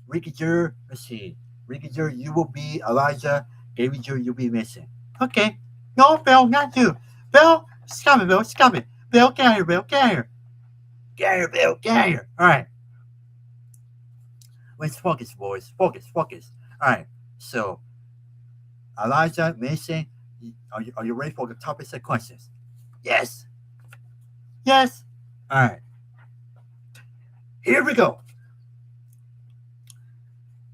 Ricky Jerry, let's see. Ricky Jerry, you will be Elijah. Gaming Jerry, you'll be missing. Okay. No, Bill, not you. Bill, stop it, Bill. Stop it. Bill, get out here, Bill. Get out here. Get out here, Bill. Get out here. All right. Let's focus, boys. Focus. All right. So, Elijah, Mason, are you ready for the topic set questions? Yes. Yes. All right. Here we go.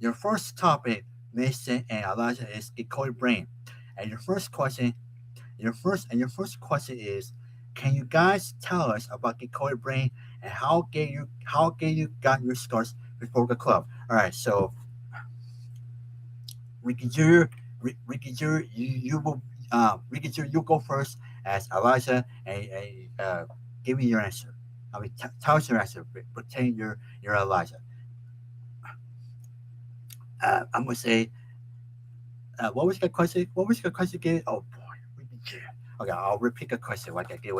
Your first topic, Mason and Elijah, is decoy brain. And your first question is, can you guys tell us about decoy brain and how gay you got your scars before the club? All right. So Ricky Jr., you go first as Elijah and give me your answer. I mean, tell us your answer. Pretend you're Elijah. I'm gonna say, what was the question? What was the question again? Oh boy, Ricky Jr. Okay, I'll repeat the question like I did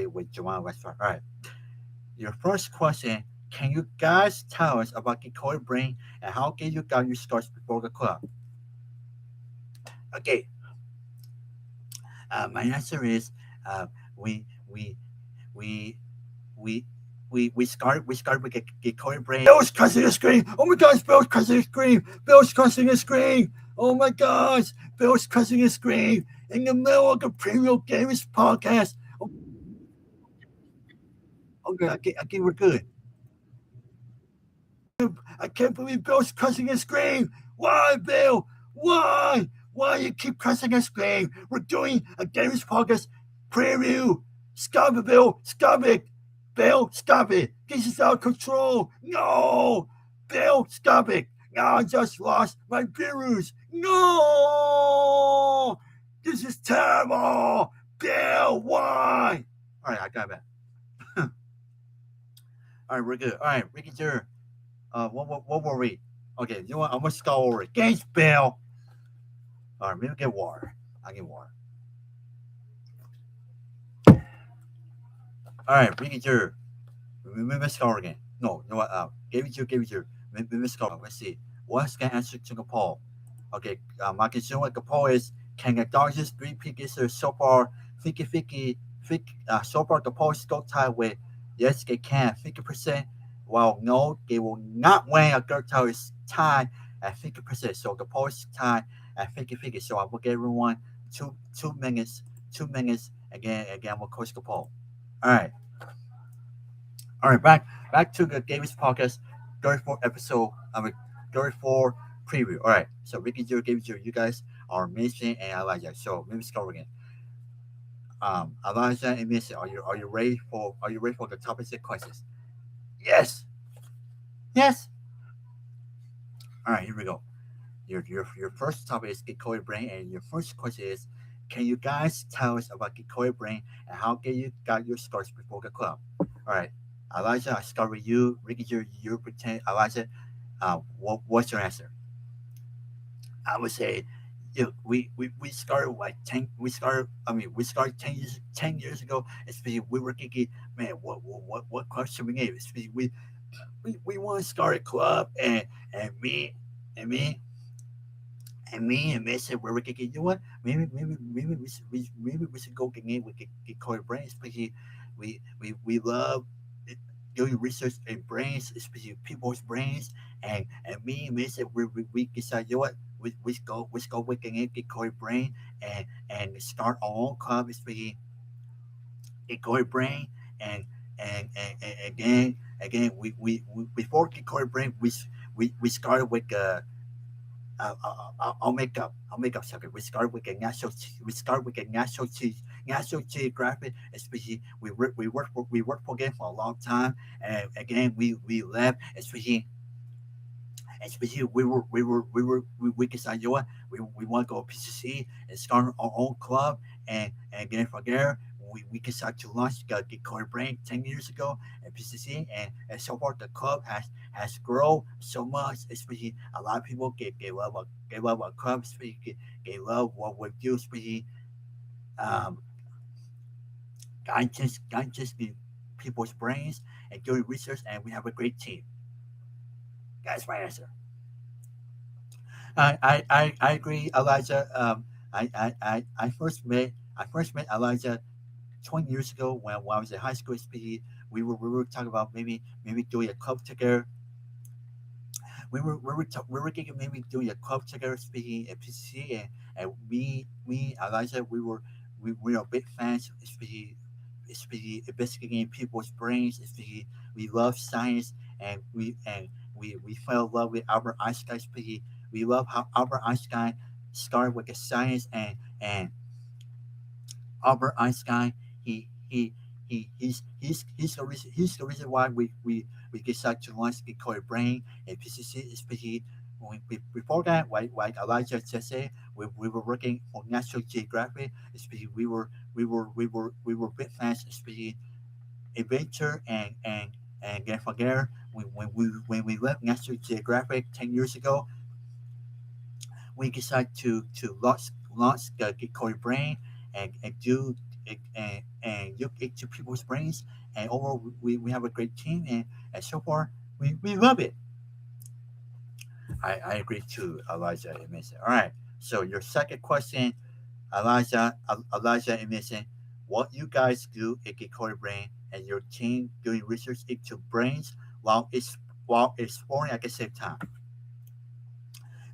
with Jamal Westford. All right, your first question. Can you guys tell us about Decoy Brain and how can you got your scars before the club? Okay, my answer is uh, we we we we we start with a coin brain. Bill's cussing the screen. Oh my gosh, Bill's cussing the screen. Bill's cussing the screen. Oh my gosh, Bill's cussing the screen in the middle of the Premium Gamers podcast. Oh, okay, I think we're good. I can't believe Bill's cussing his screen. Why, Bill? Why? Why you keep cussing his screen? We're doing a Gamers Podcast preview. Stop it, Bill. Stop it. Bill, stop it. This is out of control. No. Bill, stop it. No, I just lost my viewers. No. This is terrible. Bill, why? All right, I got it. All right, we're good. All right, Ricky Jer. What were we? Okay, you know what? I'm gonna start over. Games Bill. All right, maybe get water. I get water. All right, Ricky Jer. Maybe score again. No, you know what? Give it you. Maybe score. Let's see. What's the answer to the poll? Okay, my concern with the poll is can the Dodgers three pickers so far 50 so far the poll is still tied with yes they can 50%. Well, no, they will not win. A third title is tied at 50%. So the poll is tied at 50. So I will give everyone two minutes Again, I'm a Coach Capone. All right, all right. Back to the Davis podcast, 34 episode. I mean, 34 preview. All right. So Ricky Zero, David Zero, you guys are Mason and Elijah. So let me start again. Elijah and Mason, are you ready for the topic six questions? Yes. Yes. All right. Here we go. Your first topic is Gikoy Brain, and your first question is, can you guys tell us about Gikoy Brain and how can you got your scars before the club? All right, Elijah, I start with you. Ricky, you pretend Elijah. What's your answer? I would say, we started like 10. We started. I mean, we started 10 years ago. Especially we were thinking, man, what club should we name? Especially we want to start a club, and me and me and me and Mason where we could get, you know what? Maybe maybe we should go get we could get called brains, especially we love doing research in brains, especially people's brains, and me and Mason we decide, you know what? We go we can get called brain and start our own club, especially get called brain and and again we before get called brain we started with I'll make up. I'll make up something. We start with a national geographic. Especially we work for them for a long time, and again we left. Especially we decided, you know what, we want to go PCC and start our own club, and again from there we decided to launch the Color Brain 10 years ago at PCC, and so far the club has grown so much. Especially a lot of people get love our club, especially get love what we do, especially um, guiding just the people's brains and doing research, and we have a great team. That's my answer. I agree, Elijah. I first met Elijah 20 years ago when I was in high school. Speaking, we were talking about maybe doing a club together. We were thinking maybe doing a club together, speaking at PCC, and me Elijah, we are big fans, especially investigating people's brains. Especially we love science, and we fell in love with Albert Einstein. Especially we love how Albert Einstein started with the science, and Albert Einstein, he's the reason why we decide to launch the called brain and PCC. Especially before that, like Elijah just said, we were working for National Geographic. Especially we were big fans, especially adventure, and then from there, when we left National Geographic 10 years ago, we decided to launch the Gitcoin brain, and do and look into people's brains, and overall we have a great team, and so far we love it. I agree too, Elijah and Mason. All right. So your second question, Elijah and Mason, what you guys do at Gitcoin brain and your team doing research into brains while exploring at the same time.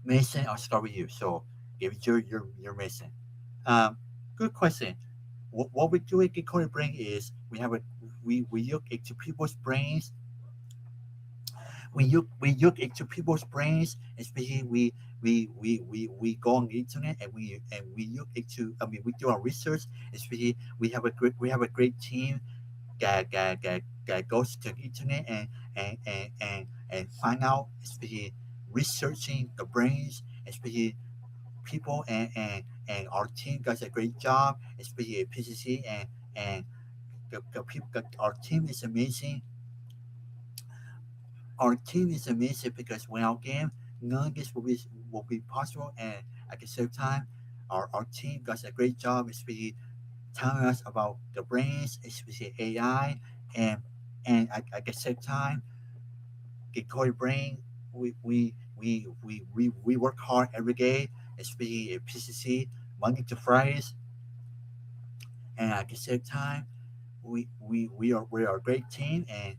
Mason, I'll start with you. So give it your Mason. Um, Good question. What we do at Gitcoin Brain is we look into people's brains. We look into people's brains, especially we go on the internet, and we look into. I mean, we do our research. Especially we have a great team that goes to the internet, and find out, especially researching the brains, especially people, and our team does a great job, especially at PCC, and the people. Our team is amazing. Our team is amazing because without them, none of this will be possible. And at the same time, our team does a great job, especially telling us about the brains, especially AI, and at the same time, get Koi brain. We work hard every day, especially at PCC, Monday to Fridays, and at the same time, we are a great team, and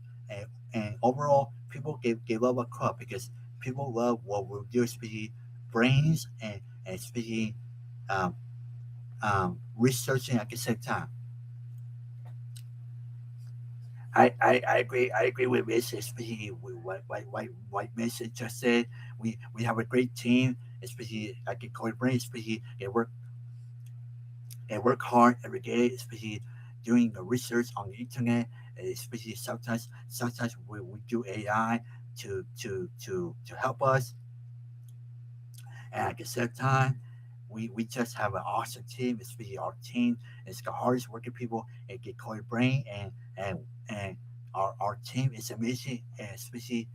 overall, people give love a club because people love what we do, especially brains, and especially um, researching at the same time. I agree. I agree with Miss, especially with what Miss just said. We have a great team, especially I can call it brain, especially they work hard every day, especially doing the research on the internet. Especially sometimes we do AI to help us, and at the same time, we just have an awesome team. Especially our team is the hardest working people at Get Coin Brain, and our team is amazing. And especially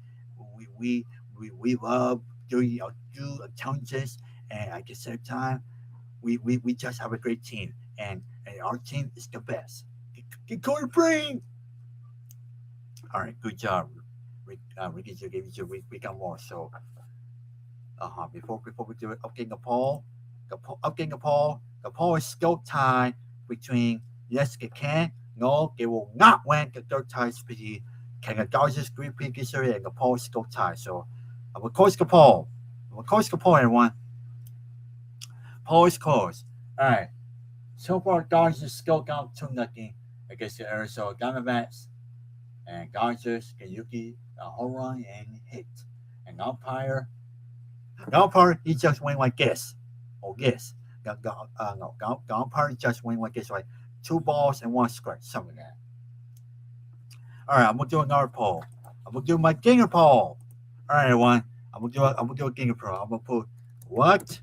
we we we love doing our due intelligence, and at the same time, we just have a great team, and our team is the best. Get Coin Brain. All right, good job. Ricky, you gave you we got more. So before we do it, okay, the poll is still tied between yes, it can, no, it will not win the third tie speed. Can the Dodgers green pinkies and the poll is still tied. So I'm gonna close the poll. I'm gonna close the poll, everyone. Poll is closed. All right. So far, Dodgers still got 2-0 against the Arizona Diamondbacks, and Dodgers can Yuki a home run and hit. And umpire, he just went like this. Oh, yes. The umpire just went like this, like 2 balls and 1 strike, something like that. All right, I'm gonna do another poll. I'm gonna do my Ginger poll. All right, everyone. I'm gonna do a Ginger poll. I'm gonna put what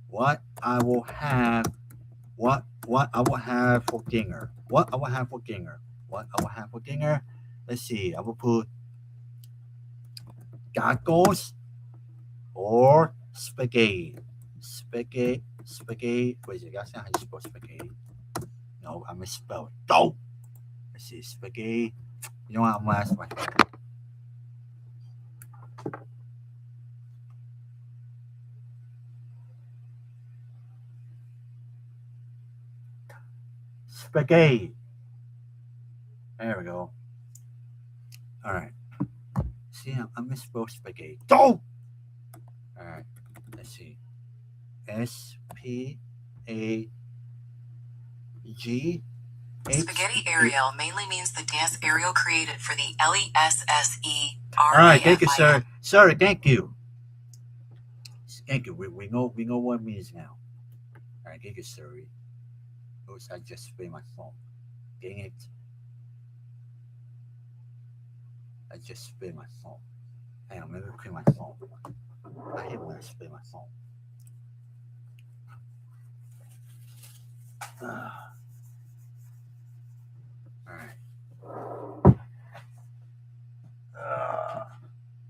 what I will have what I will have for Ginger. What I will have for Ginger. What I will have for Ginger. Let's see. I will put goggles or spaghetti. Spaghetti. Wait, you guys know how you spell spaghetti? No, I misspelled. Go. Let's see, spaghetti. You know what? I'm gonna ask my spaghetti. There we go. All right. See, I misspelled spaghetti. Go. All right. Let's see. SPAGH. Spaghetti Ariel mainly means the dance Ariel created for the LESSE. All right, thank you, sir. Sorry, thank you. Thank you. We know what it means now. All right, thank you, sir. Oops, I just spilled my phone. Dang it. I just spilled my phone. Hang on, let me clean my phone. I hate when I spill my phone. All right.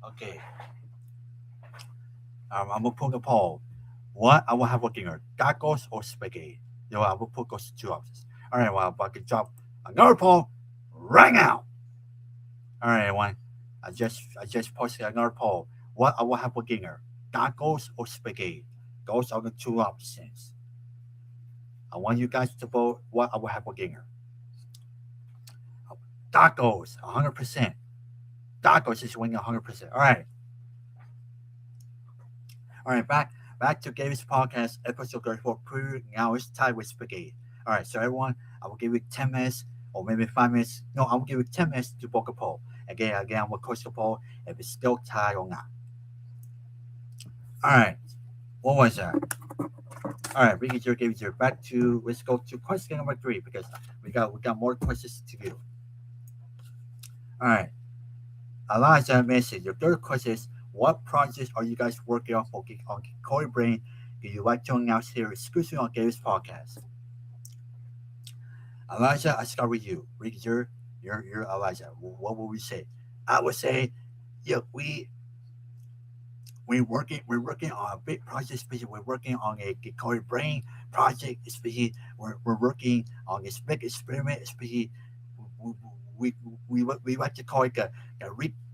Okay. I'm gonna put a poll. What I will have for dinner? Tacos or spaghetti? You know, I will put those 2 options. All right, well, I can drop another poll right now. All right, everyone. I just posted another poll. What I will have for dinner? Tacos or spaghetti? Those are the 2 options. I want you guys to vote what I will have for dinner. Tacos, 100%. Tacos is winning 100%. All right, back to Gabe's podcast, episode 34. Preview. Now it's tied with spaghetti. All right, so everyone, I will give you 10 minutes or maybe 5 minutes. No, I will give you 10 minutes to book a poll. Again, I'm gonna coach the poll if it's still tied or not. All right, what was that? All right, Ricky Joe gave you back to let's go to question number 3 because we got more questions to do. All right, Elijah message. Your third question is what projects are you guys working on Corey Brain? Do you like to announce here exclusively on Gabe's podcast? Elijah, I start with you. Ricky, you're Elijah. What would we say? I would say, yeah, we're working on a big project, especially we're working on a Corey Brain project, especially we're working on this big experiment, especially we we, we like to call it a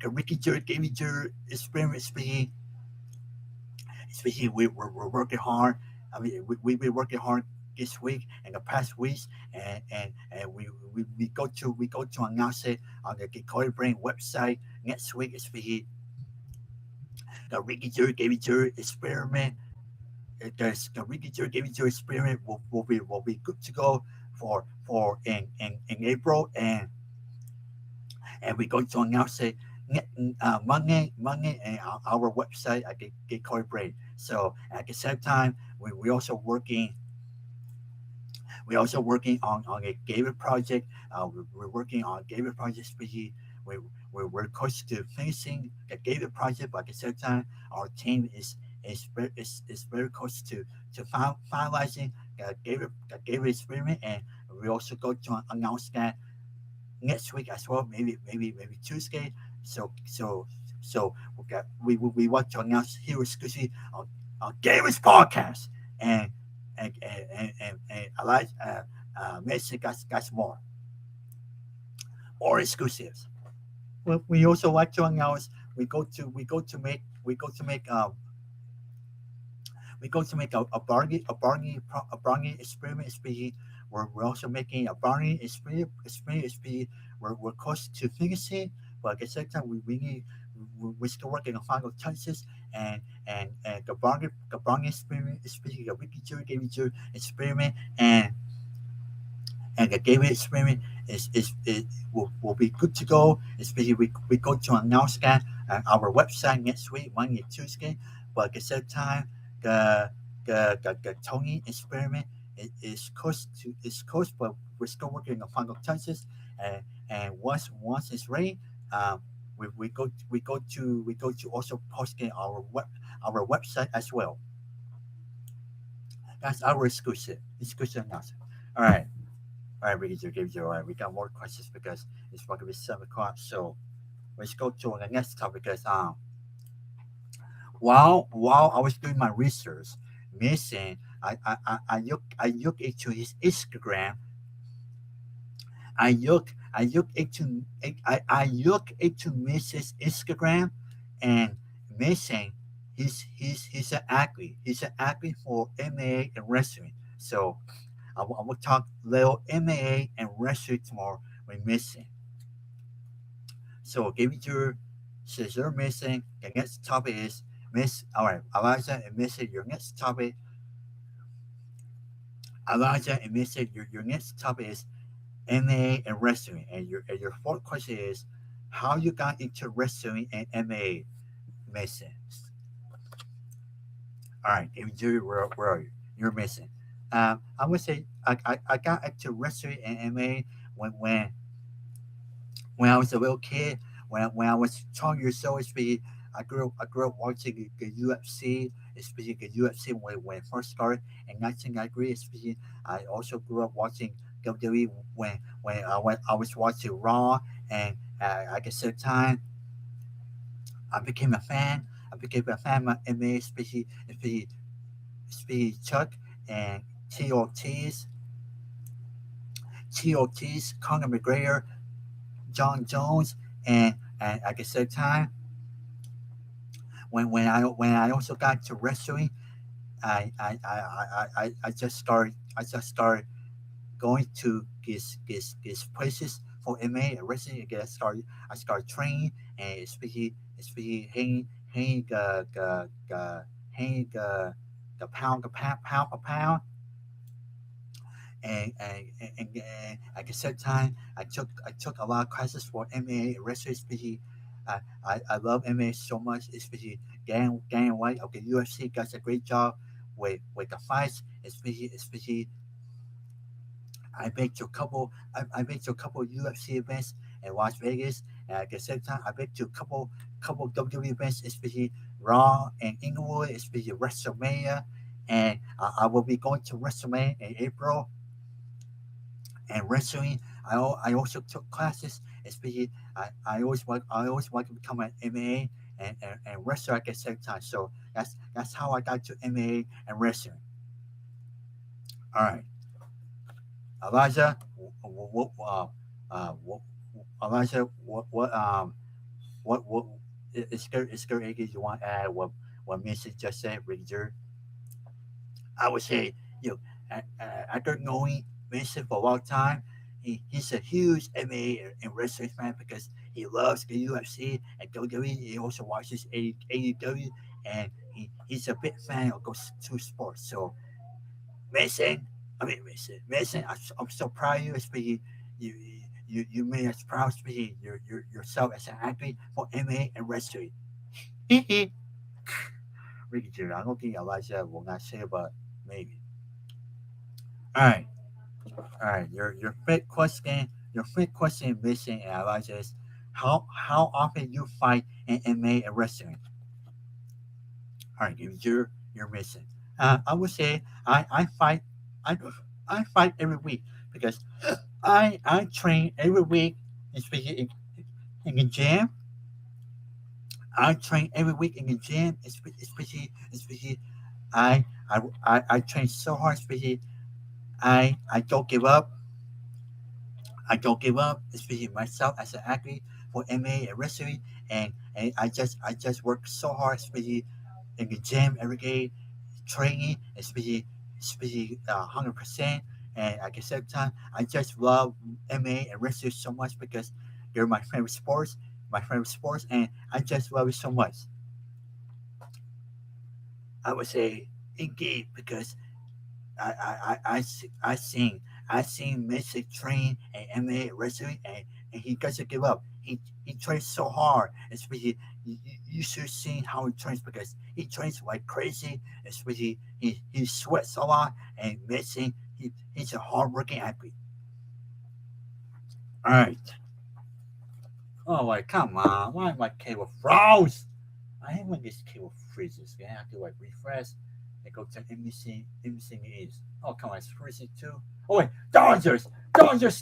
Ricky Jerry Gaming Jerry experiment, especially we're working hard. I mean, we've been working hard this week and the past weeks, and we go to announce it on the Corey Brain website next week, especially the Ricky Jerry Gaming Jerry experiment. The Ricky Jerry Gaming Jerry experiment will be good to go for in April, and we're going to announce it Monday and our website at Get Corporate. So at the same time, we also working on a gateway project. We're working on gateway project species. We we're close to finishing the gateway project, but at the same time, our team is very close to finalizing the gateway experiment, and we also go to announce that next week as well, maybe Tuesday. So so we want to announce here exclusively on Gary's podcast, and Elijah Mason got more exclusives. We also like to announce we go to make a bargaining experiment species. We're also making a bargaining experiment species. We're close to finishing, but at the same time we're still working on final touches, and the bargaining experiment species, the wiki jury game jury experiment, and the gateway experiment will be good to go. Especially we go to announce that on our website next week, Monday and Tuesday. But at the same time, the Tony experiment is close, but we're still working on final touches. And once it's ready, we go to also posting our website as well. That's our exclusive announcement. All right. All right, Ricky, give you all right. We got more questions because it's about to be 7 o'clock. So let's go to the next topic. Because while I was doing my research, missing I look into his Instagram. I look into Mrs. Instagram, and missing he's an athlete. He's an athlete for MMA and wrestling. So I will talk little MMA and wrestling tomorrow when missing. So give me your since you're missing. The next topic is Miss. All right, Elijah and Missy. Your next topic, Elijah and Missy. Your next topic is MMA and wrestling. And your fourth question is how you got into wrestling and MMA, Missy. All right, give me your where are you? You're missing. I would say I got into wrestling and MMA when when I was a little kid, when I was 12 years old, especially I grew up watching the UFC, especially the UFC when it first started in 1993. Especially I also grew up watching WWE when I was watching Raw, and at the same time I became a fan. I became a fan of MMA, especially Chuck and TOT's TOT's Conor McGregor, John Jones, and at the same time, when I also got to wrestling, I just started going to these places for MMA and wrestling. Again, I started training, and especially hanging the pound for pound, and at the same time, I took a lot of classes for MMA wrestling. Especially, I love MMA so much. Especially Dan White of the UFC does a great job with the fights. Especially I been to a couple of UFC events in Las Vegas, and at the same time, I been to a couple of WWE events, especially Raw and Inglewood, especially WrestleMania, and I will be going to WrestleMania in April and wrestling. I also took classes, especially I always want to become an MMA and wrestler at the same time. So that's how I got to MMA and wrestling. All right, Elijah, what, what Elijah, what is there anything you want to add? What Missy just said, Richard? I would say, you know, after knowing Vincent for a long time, he's a huge MMA and wrestling fan because he loves the UFC and WWE. He also watches AEW, and he's a big fan of those two sports. So, Vincent, I'm so proud of you. Especially you. you made us proud, especially yourself as an athlete for MMA and wrestling. Ricky Jr. I don't think Elijah will not say, but maybe. All right, all right. Your fifth question missing, Elijah, is how often you fight in MMA and wrestling. All right, you're missing. I would say I fight I I fight every week because I train every week, especially in the gym. I train every week in the gym, especially I train so hard, especially I don't give up. I don't give up, especially myself as an athlete for MA and wrestling, and I just work so hard, especially in the gym every day, training, especially 100%. And at the same time, I just love MA and wrestling so much because they're my favorite sports, and I just love it so much. I would say indeed because I seen Messi train and MMA wrestling, and he doesn't give up. He trains so hard. Especially you should see how he trains because he trains like crazy. Especially he sweats a lot, and Messi he's a hardworking athlete. All right. Oh like come on, why my cable froze? I hate when this cable freezes. I have to like refresh and go to NBC News. Oh come on, it's freezing too. Oh wait, Dodgers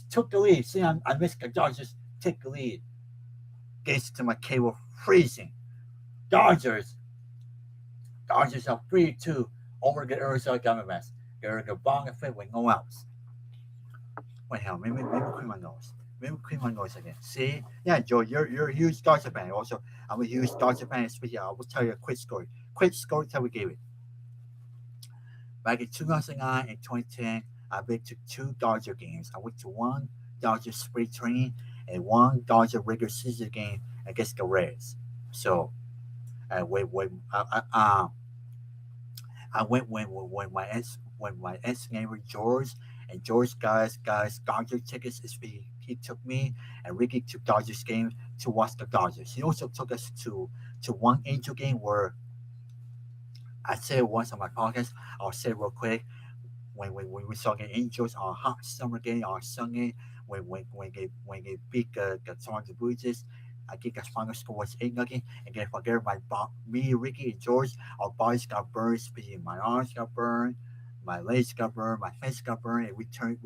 took the lead. See, I missed the Dodgers take the lead. Gets to my cable freezing. Dodgers, Dodgers are 3-2 over the Arizona Diamondbacks. They're in the bottom of it with no outs. Wait, hell, maybe clean my nose. Maybe clean my nose again. See? Yeah, Joe, you're a huge Dodger fan. Also, I'm a huge Dodger fan. Especially, I will tell you a quick story. Quick story that we gave it. Back in 2009 and 2010, I went to two Dodger games. I went to one Dodger spring training and one Dodger regular season game against the Reds. So, I went when my ex neighbor George, and George got Dodger tickets. He took me, and Ricky took Dodgers game to watch the Dodgers. He also took us to one Angel game where I said it once on my podcast. I'll say it real quick. When we saw the Angels on a hot summer game on Sunday, when they beat the Toronto Blue Jays, I think the final score was 8-0. And then forget me, Ricky, and George, our bodies got burned, especially my arms got burned, my legs got burned, my face got burned, and we turned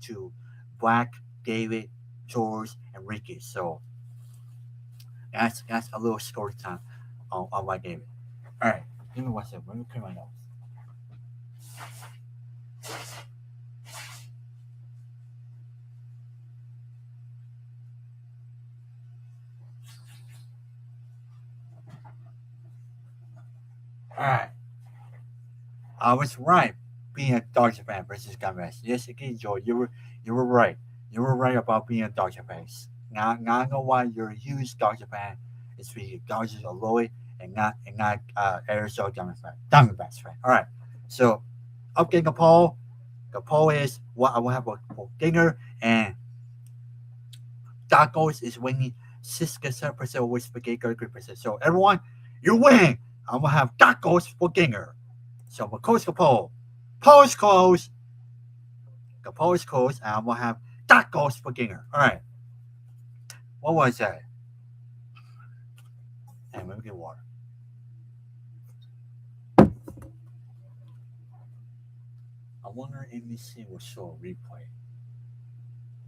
to Black, David, George, and Ricky. So that's a little story time on my game. All right, give me one second. Let me clear my nose. All right. I was right. Being a Dodger fan versus Gomez. Yes, again, Joe, you were right. You were right about being a Dodger fan. Now I know why you're a huge Dodger fan. It's because Dodgers are loyal and not Arizona Diamondbacks fan. All right. So updating the poll. The poll is what I will have for dinner, and tacos is winning 67% with spaghetti 33%. So everyone, you win. I'm gonna have tacos for dinner. So we'll close the poll. Poll is closed. The poll is closed, and I'm gonna have tacos for dinner. All right. What was that? And let me get water. I wonder if this will show a replay.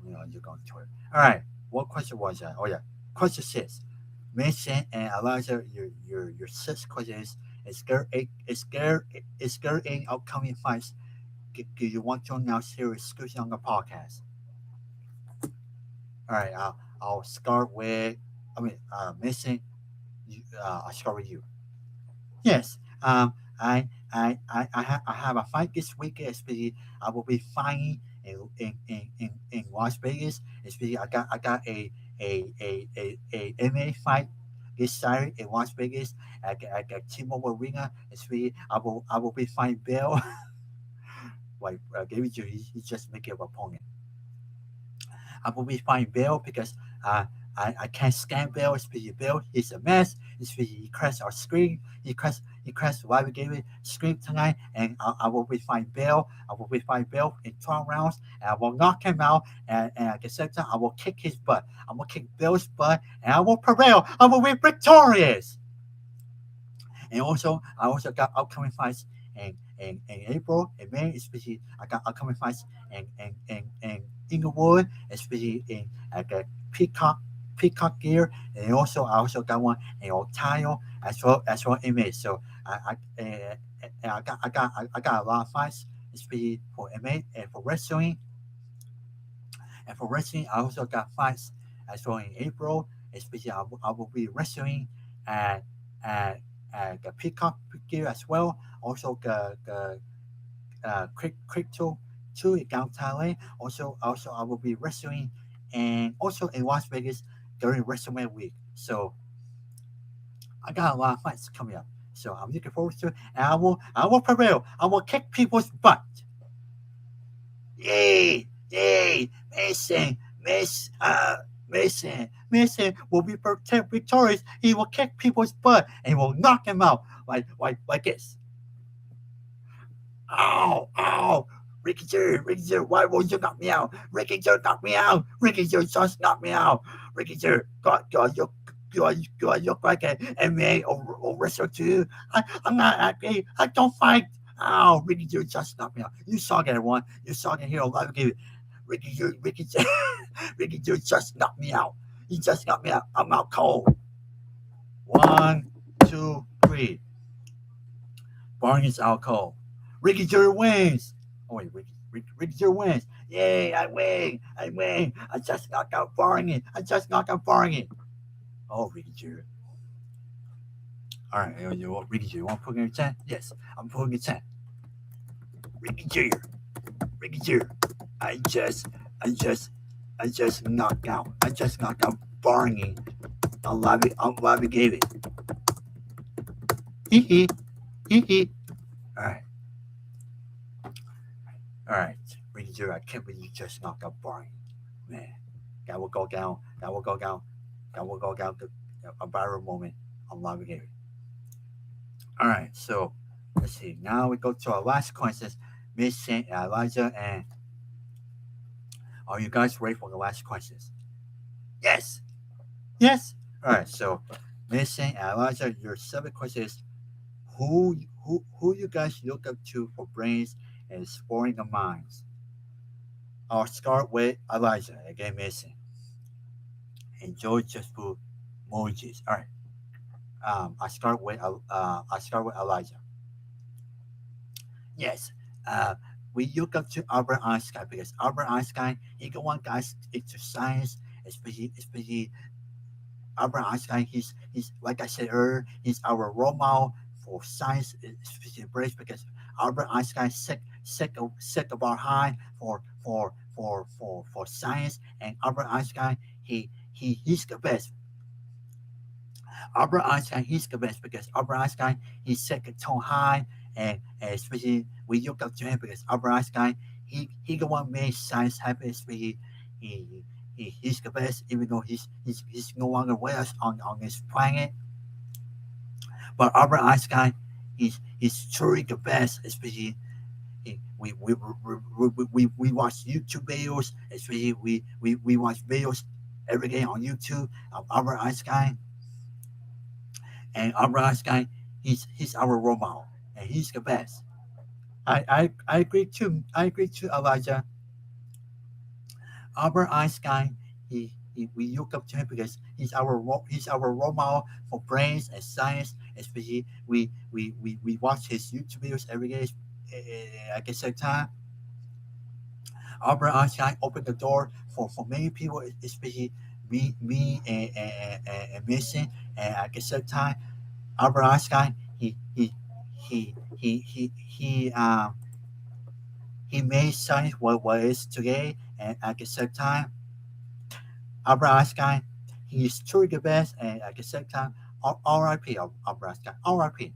You're going to it. All right. What question was that? Oh yeah. Question six. Mason and Elijah, your sixth question is there any upcoming fights do you want to announce here exclusive on the podcast? All right. I'll start with. Mason. I'll start with you. Yes. I have a fight this weekend. Especially, I will be fighting in Las Vegas. Especially, I got a MMA fight this Saturday in Las Vegas at T-Mobile Arena. Especially, I will be fighting Bill. Like David, he's just making an opponent. I will be fine Bill because I can't scan Bill. Especially Bill, he's a mess. Especially he crashed our screen. He crashed why we gave it screen tonight. And I will be fine Bill. I will be fine Bill in 12 rounds. And I will knock him out. And at the same time, I will kick his butt. I will kick Bill's butt. And I will prevail. I will be victorious. And also, I also got upcoming fights in April and May, especially I got upcoming fights in Inglewood, especially in the Peacock Gear, and also I also got one in Ohio as well in May. So I got a lot of fights, especially for MMA and for wrestling. And for wrestling, I also got fights as well in April, especially I will be wrestling at at, at the Peacock Gear as well. Also the Crypto 2 in Thailand. Also I will be wrestling and also in Las Vegas during WrestleMania week. So I got a lot of fights coming up. So I'm looking forward to it. And I will prevail. I will kick people's butt. Yay! Yay! Mason will be victorious. He will kick people's butt and he will knock them out like this. Ow! Ow! Ricky J, why won't you knock me out? Ricky J, knock me out! Ricky J, just knock me out! Ricky J, God, you look like an MMA or wrestler too. I'm not happy. I don't fight. Oh, Ricky J, just knock me out. You saw that one. You saw that hero live game. Ricky J, Ricky J, just knocked me out. He just knocked me out. I'm out cold. One, two, three. Barney is out cold. Ricky J wins. Oh wait, Ricky J wins. Yay! I win! I win! I just knocked out Barney. I just knocked out Barney. Oh, Ricky J. All right, Ricky J. You want to put in your chat? Yes, I'm putting in chat. Ricky J. Ricky J. I just, I just, I just knocked out. I just knocked out Barney. I'm gave it. Hee hee, hee hee. All right. All right, Ricky J, I can't believe you just knocked out Barney. Man, that will go down. That will go down. That will go down to a viral moment on live game. All right, so let's see. Now we go to our last question. Miss Saint Elijah, and are you guys ready for the last questions? Yes. Yes. All right, so Miss Saint Elijah, your seventh question is who you guys look up to for brains and exploring the minds? I'll start with Elijah again, Mason. Enjoy just for emojis. All right. I start with Elijah. Yes. Uh, we look up to Albert Einstein because Albert Einstein he can want guys into science, especially Albert Einstein. He's like I said earlier, he's our role model for science, especially brains because Albert Einstein sick of our high for science, and Albert Einstein he's the best. Albert Einstein, he's the best because Albert Einstein, he's set a tone high, and especially we look up to him because Albert Einstein, he the one made science happen, especially he's the best, even though he's no longer with us on this planet. But Albert Einstein, he's truly the best, especially we watch YouTube videos, especially we watch videos every day on YouTube of Albert Einstein, and Albert Einstein, he's our role model, and he's the best. I agree too. I agree too, Elijah. Albert Einstein, we look up to him because he's our role model for brains and science. Especially we watch his YouTube videos every day. At the same time, Albert Einstein opened the door for many people, especially me and Mason. And at the same time, Albert Einstein, he made science what it is today, and at the same time, Albert Einstein, he is truly the best, and at the same time, R.I.P. Albert Einstein, R.I.P.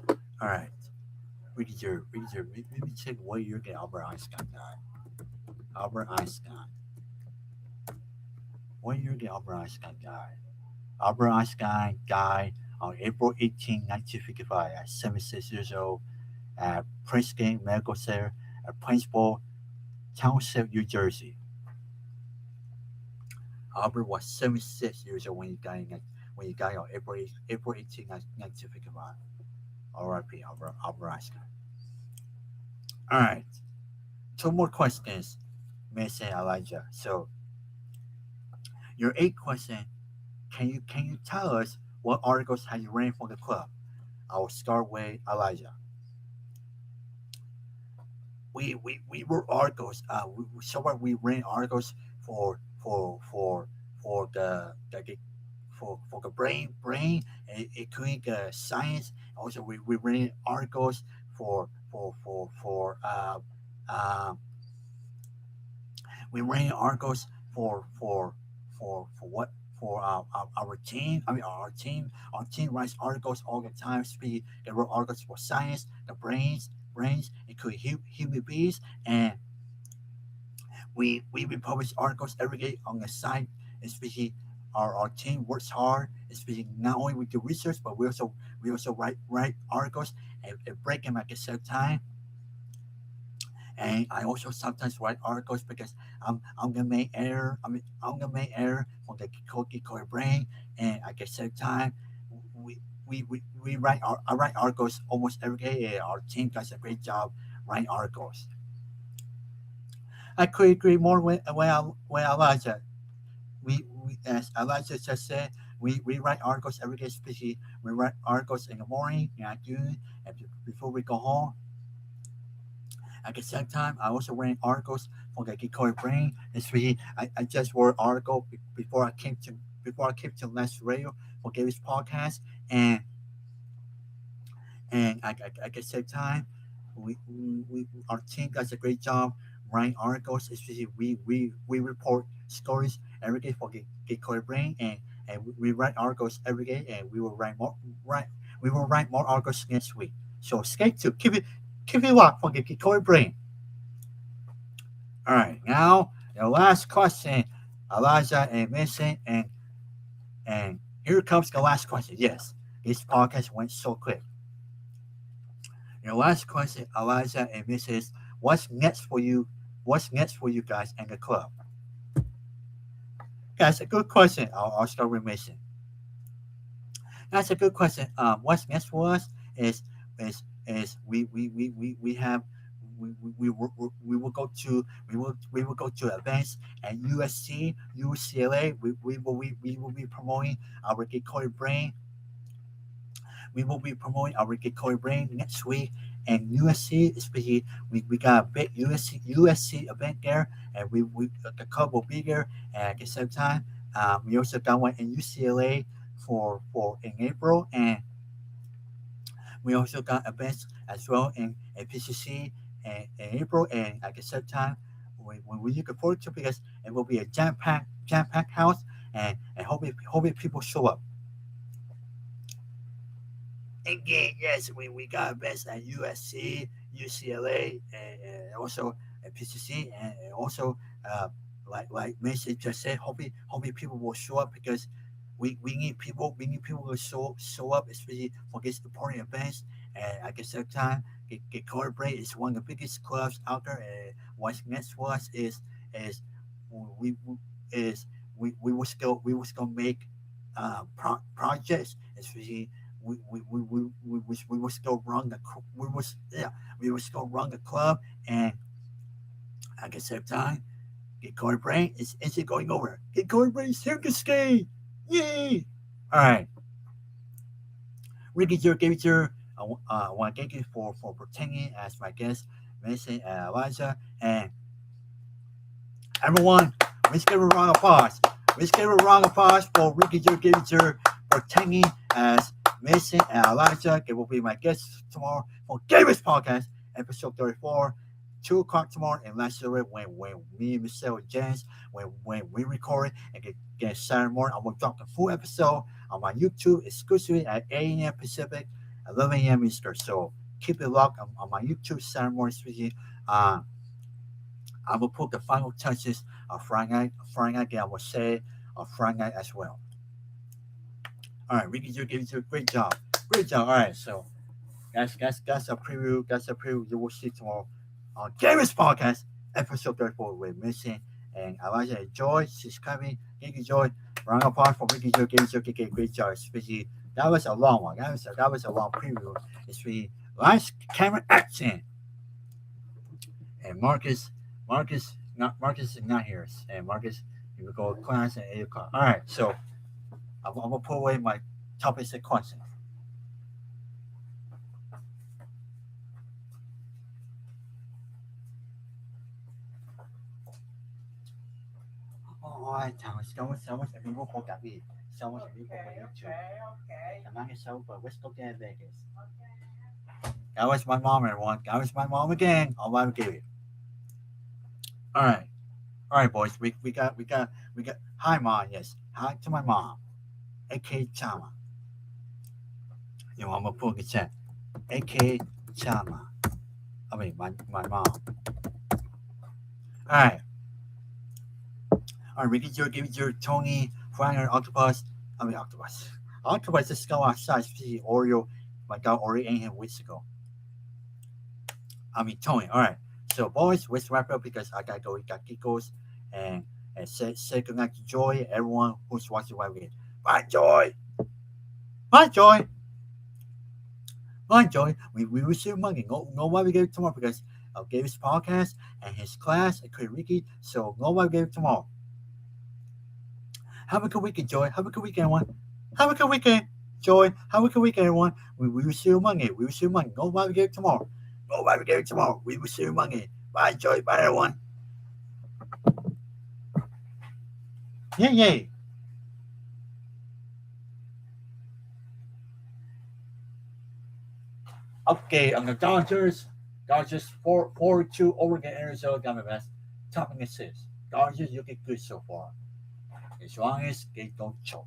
All right, read your. Let me check what year get Albert Einstein died. Albert Einstein. What year did Albert Einstein die? Albert Einstein died on April 18, 1955 at 76 years old at Princeton Medical Center at Princeton Township, New Jersey. Albert was 76 years old when he died on April 18, 1955. R.I.P. Albert Einstein. All right, two more questions, Mason Elijah. So your eighth question: Can you tell us what articles have you written for the club? I will start with Elijah. We wrote articles. Somewhere we ran articles for for for for the brain, including science. Also, we ran articles for uh, we ran articles for what for our team. I mean, our team writes articles all the time. Speak, they wrote articles for science, the brains, including human beings, and we publish articles every day on the site. Especially our team works hard. Especially not only we do research, but we also write articles and break them at the same time. And I also sometimes write articles because I'm the main editor. I'm the main editor for the Kikoki Brain, and at the same time, we write I write articles almost every day. And our team does a great job writing articles. I could agree more when Elijah. As Elijah just said, we write articles every day. Especially we write articles in the morning, in the afternoon, and before we go home. At the same time, I also ran articles for the Geekoid Brain. Especially, I just wrote an article before I came to Last Radio for Gary's podcast, and at the same time, our team does a great job writing articles. Especially, we report stories every day for Geekoid Brain, and we write articles every day, and we will write more articles next week. So stay tuned. Keep it locked for the Geekoid Brain. All right, now the last question, Elijah and Vincent, and here comes the last question. Yes, this podcast went so quick. Your last question, Elijah and Vincent, is what's next for you? What's next for you guys and the club? That's a good question. I'll start with Vincent. That's a good question. What's next for us is we have we will go to events at USC, UCLA. We will be promoting our Gitcoin Brain. We will be promoting our Gitcoin Brain next week. And USC, especially we got a big USC event there, and we the club will be there. And at the same time, we also got one in UCLA for in April, and we also got events as well in PCC in April, and at the same time, we looking forward to because it will be a jam packed house, and hopefully people show up. Again, yes, we got events at USC, UCLA, and also at PCC, and also like Mason just said, hopefully people will show up because we need people to show up, especially for these important events. And at the same time, get Collaborate is one of the biggest clubs out there. And what's next for us is we is we will still make projects, especially we will still run we will still run the club, and at the same time, get Collaborate is it going over? Get Collaborate is here to stay. Yay! All right, Ricky Joe gave it your. I want to thank you for pretending as my guest, Mason and Elijah, and everyone. Let's give a round of applause. Let's give a round of applause for Ricky Joe gave it your pretending as Mason and Elijah. They will be my guests tomorrow for Gamer's Podcast, episode 34. 2 o'clock tomorrow in Last Year when me, Michelle, and James, when we record it and get Saturday morning, I will drop the full episode on my YouTube exclusively at 8 a.m. Pacific, 11 a.m. Eastern. So keep it locked on my YouTube Saturday morning speaking. Uh, I will put the final touches of Friday night game. I will say Friday night as well. All right, Ricky Joe gave you a great job. Great job. All right, so that's a preview. That's a preview. You will see tomorrow on Gamers Podcast, episode 34 with Missing and Elijah and Joy. She's coming. Thank you, Joy. Round of applause for Ricky Joe. Gave you a great job. Especially that was a long one. That was a long preview. It's really lights, camera, action. And Marcus is not here. And Marcus, you will go to class at 8 o'clock. All right, so I'm gonna put away my topic sequence. Oh, estamos en vivo por David. Estamos en vivo por YouTube. También estamos por West Coast de Vegas. That was my mom, everyone. That was my mom again. I'll let give it. All right, boys. We got. Hi, mom. Yes, hi to my mom, aka Chama. You know, I'm gonna put it chat, aka Chama. I mean, my mom. All right, Ricky Joe, give it your Tony, Flanger, Octopus. I mean, Octopus. Octopus just go outside, see Oreo. My dog Oreo ate him weeks ago. I mean, Tony. All right. So, boys, let's wrap up because I gotta go. We got giggles and say goodnight to Joy, everyone who's watching while we bye, Joy. Bye, Joy. Bye, Joy. We will see you Monday. No why we get it tomorrow because of Gabe's podcast and his class and Ricky. So, no why we get it tomorrow. Have a good weekend, Joy. Have a good weekend, everyone. Have a good weekend, Joy. Have a good weekend, everyone. We will see you Monday. We will see you Monday. No why we get it tomorrow. No why we get it tomorrow. We will see you Monday. Bye, Joy. Bye, everyone. Yay. Okay, on the Dodgers 4-2 over the Arizona Diamondbacks. Topping assist. Dodgers looking good so far. As long as they don't choke.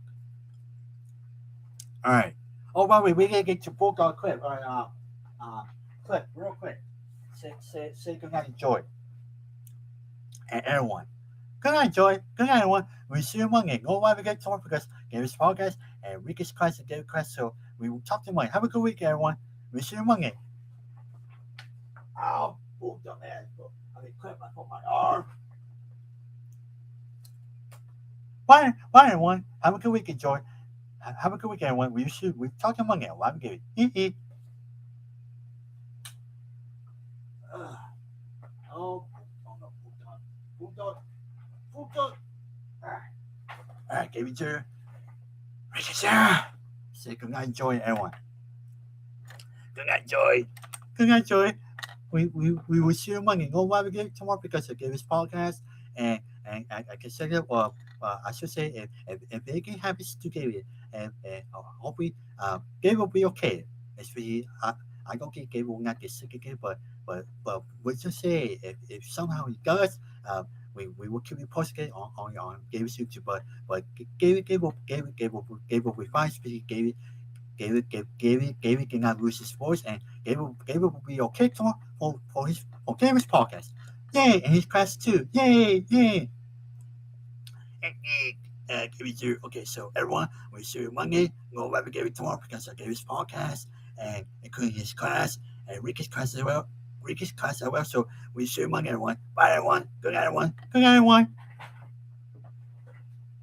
All right. Oh, by the way, we gotta get to Bulldog clip. All right, clip real quick. Say goodnight to Joy and everyone. Good night, Joy. Good night, everyone. We see you Monday. Go why we get tomorrow because Gary's podcast and Ricky's class and David class. So we will talk to you Monday. Have a good week, everyone. We see you Monday. Ow, Bulldog ass. I mean, clip my arm. Bye, everyone. Have a good weekend, Joy. Have a good weekend, everyone. We talk to you Monday. Why we get it? Oh, no, Bulldog. All right, give it to Ricky Sarah. Say good night, Joy, everyone. Good night, Joy. Good night, Joy. We will see you Monday. No why we get it tomorrow because I gave his podcast and I can say that I should say if anything happens to Gabe and hopefully Gabe will be okay. Especially I don't think Gabe will not get sick again, but let's just say if somehow he does, we will keep you posted on Gabe's YouTube. But Gabe will be fine. Especially Gabe cannot lose his voice, and Gabe will be okay tomorrow for Gabe's podcast. Yay! And his class too. Yay! Give it to okay. So everyone, we see you Monday. Go live with Gary tomorrow because I gave his podcast and including his class and Ricky's class as well. So we see you Monday, everyone. Bye, everyone. Good night, everyone. Good night, everyone.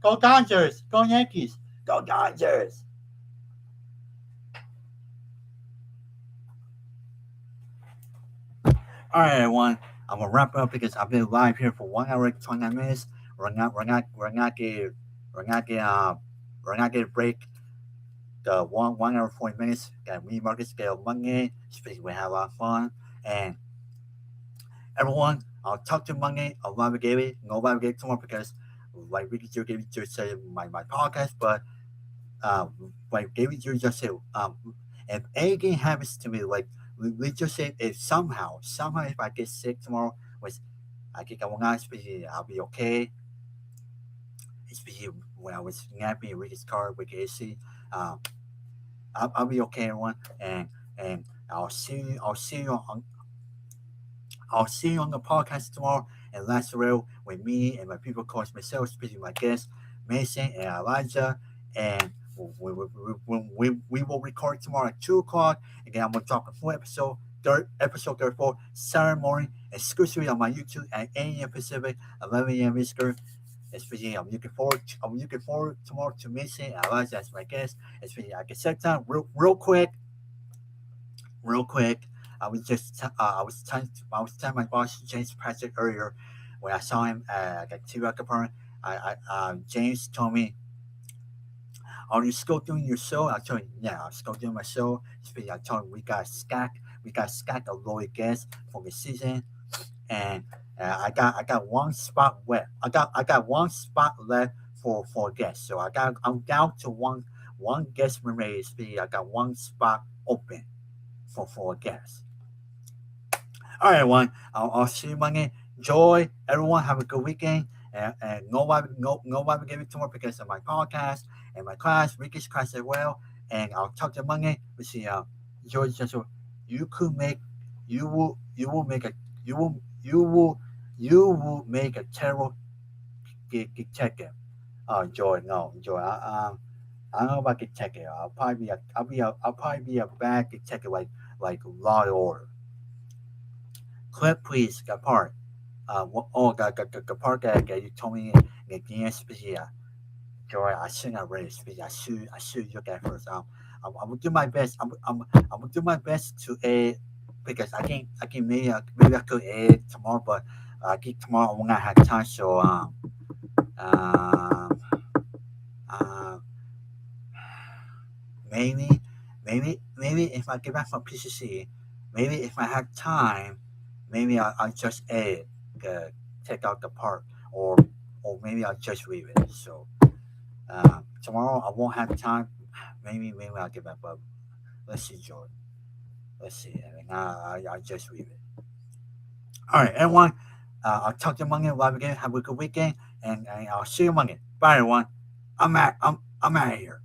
Go Dodgers. Go Yankees. Go Dodgers. All right, everyone. I'm gonna wrap up because I've been live here for 1 hour 29 minutes. We're not get a break. The 1 hour 40 minutes. Got me Marcus Scale Monday. Speaking, we have a lot of fun. And everyone, I'll talk to you Monday. I'll navigate it. No navigate tomorrow because like Ricky Joe gave you just say my podcast, but like David Joe just said, if anything happens to me, like we just say if somehow if I get sick tomorrow, which I think I will not, especially I'll be okay. Especially when I was napping Ricky's car with AC, I'll be okay, everyone. And I'll see you on the podcast tomorrow. And last row with me and my people, coach myself, especially my guest, Mason and Elijah, and we will record tomorrow at 2 o'clock. Again, I'm gonna drop a full episode 34 Saturday morning exclusively on my YouTube at 8 a.m. Pacific, 11 a.m. Eastern. Especially, I'm looking forward tomorrow to Mason and Elijah as my guest. Especially, I can set time real quick. I was telling my boss James Patrick earlier when I saw him at the TV apartment. James told me, "Are you still doing your show?" I told him, "Yeah, I'm still doing my show." I told him we got stack of loyal guests for the season, and I got one spot left. I got one spot left for guests. So I'm down to one guest remaining. I got one spot open for a guest. All right, everyone. I'll see you Monday. Enjoy. Everyone, have a good weekend. And nobody give it tomorrow because of my podcast and my class, Ricky's class as well. And I'll talk to you Monday. We see George Joshua. You could make you will make a you will make a terrible detective. Oh, Joy, no, Joy. I don't know about detective. I'll probably be a bad detective like Law and Order. Clip, please, got part. Got part that you told me that the species. Joy, I shouldn't have read species. I should look at first. I'm gonna do my best. I'm gonna do my best to edit because I can maybe I could edit tomorrow, but I think tomorrow I won't have time. So um um maybe maybe if I get back from PCC, maybe if I have time, maybe I'll just edit, take out the part, or maybe I'll just leave it. So tomorrow I won't have time. Maybe I'll get back, but let's see, Jordan. Let's see. I mean, I'll just leave it. All right, everyone. I'll talk to you Monday. Live again. Have a good weekend, and I'll see you Monday. Bye, everyone. I'm out of here.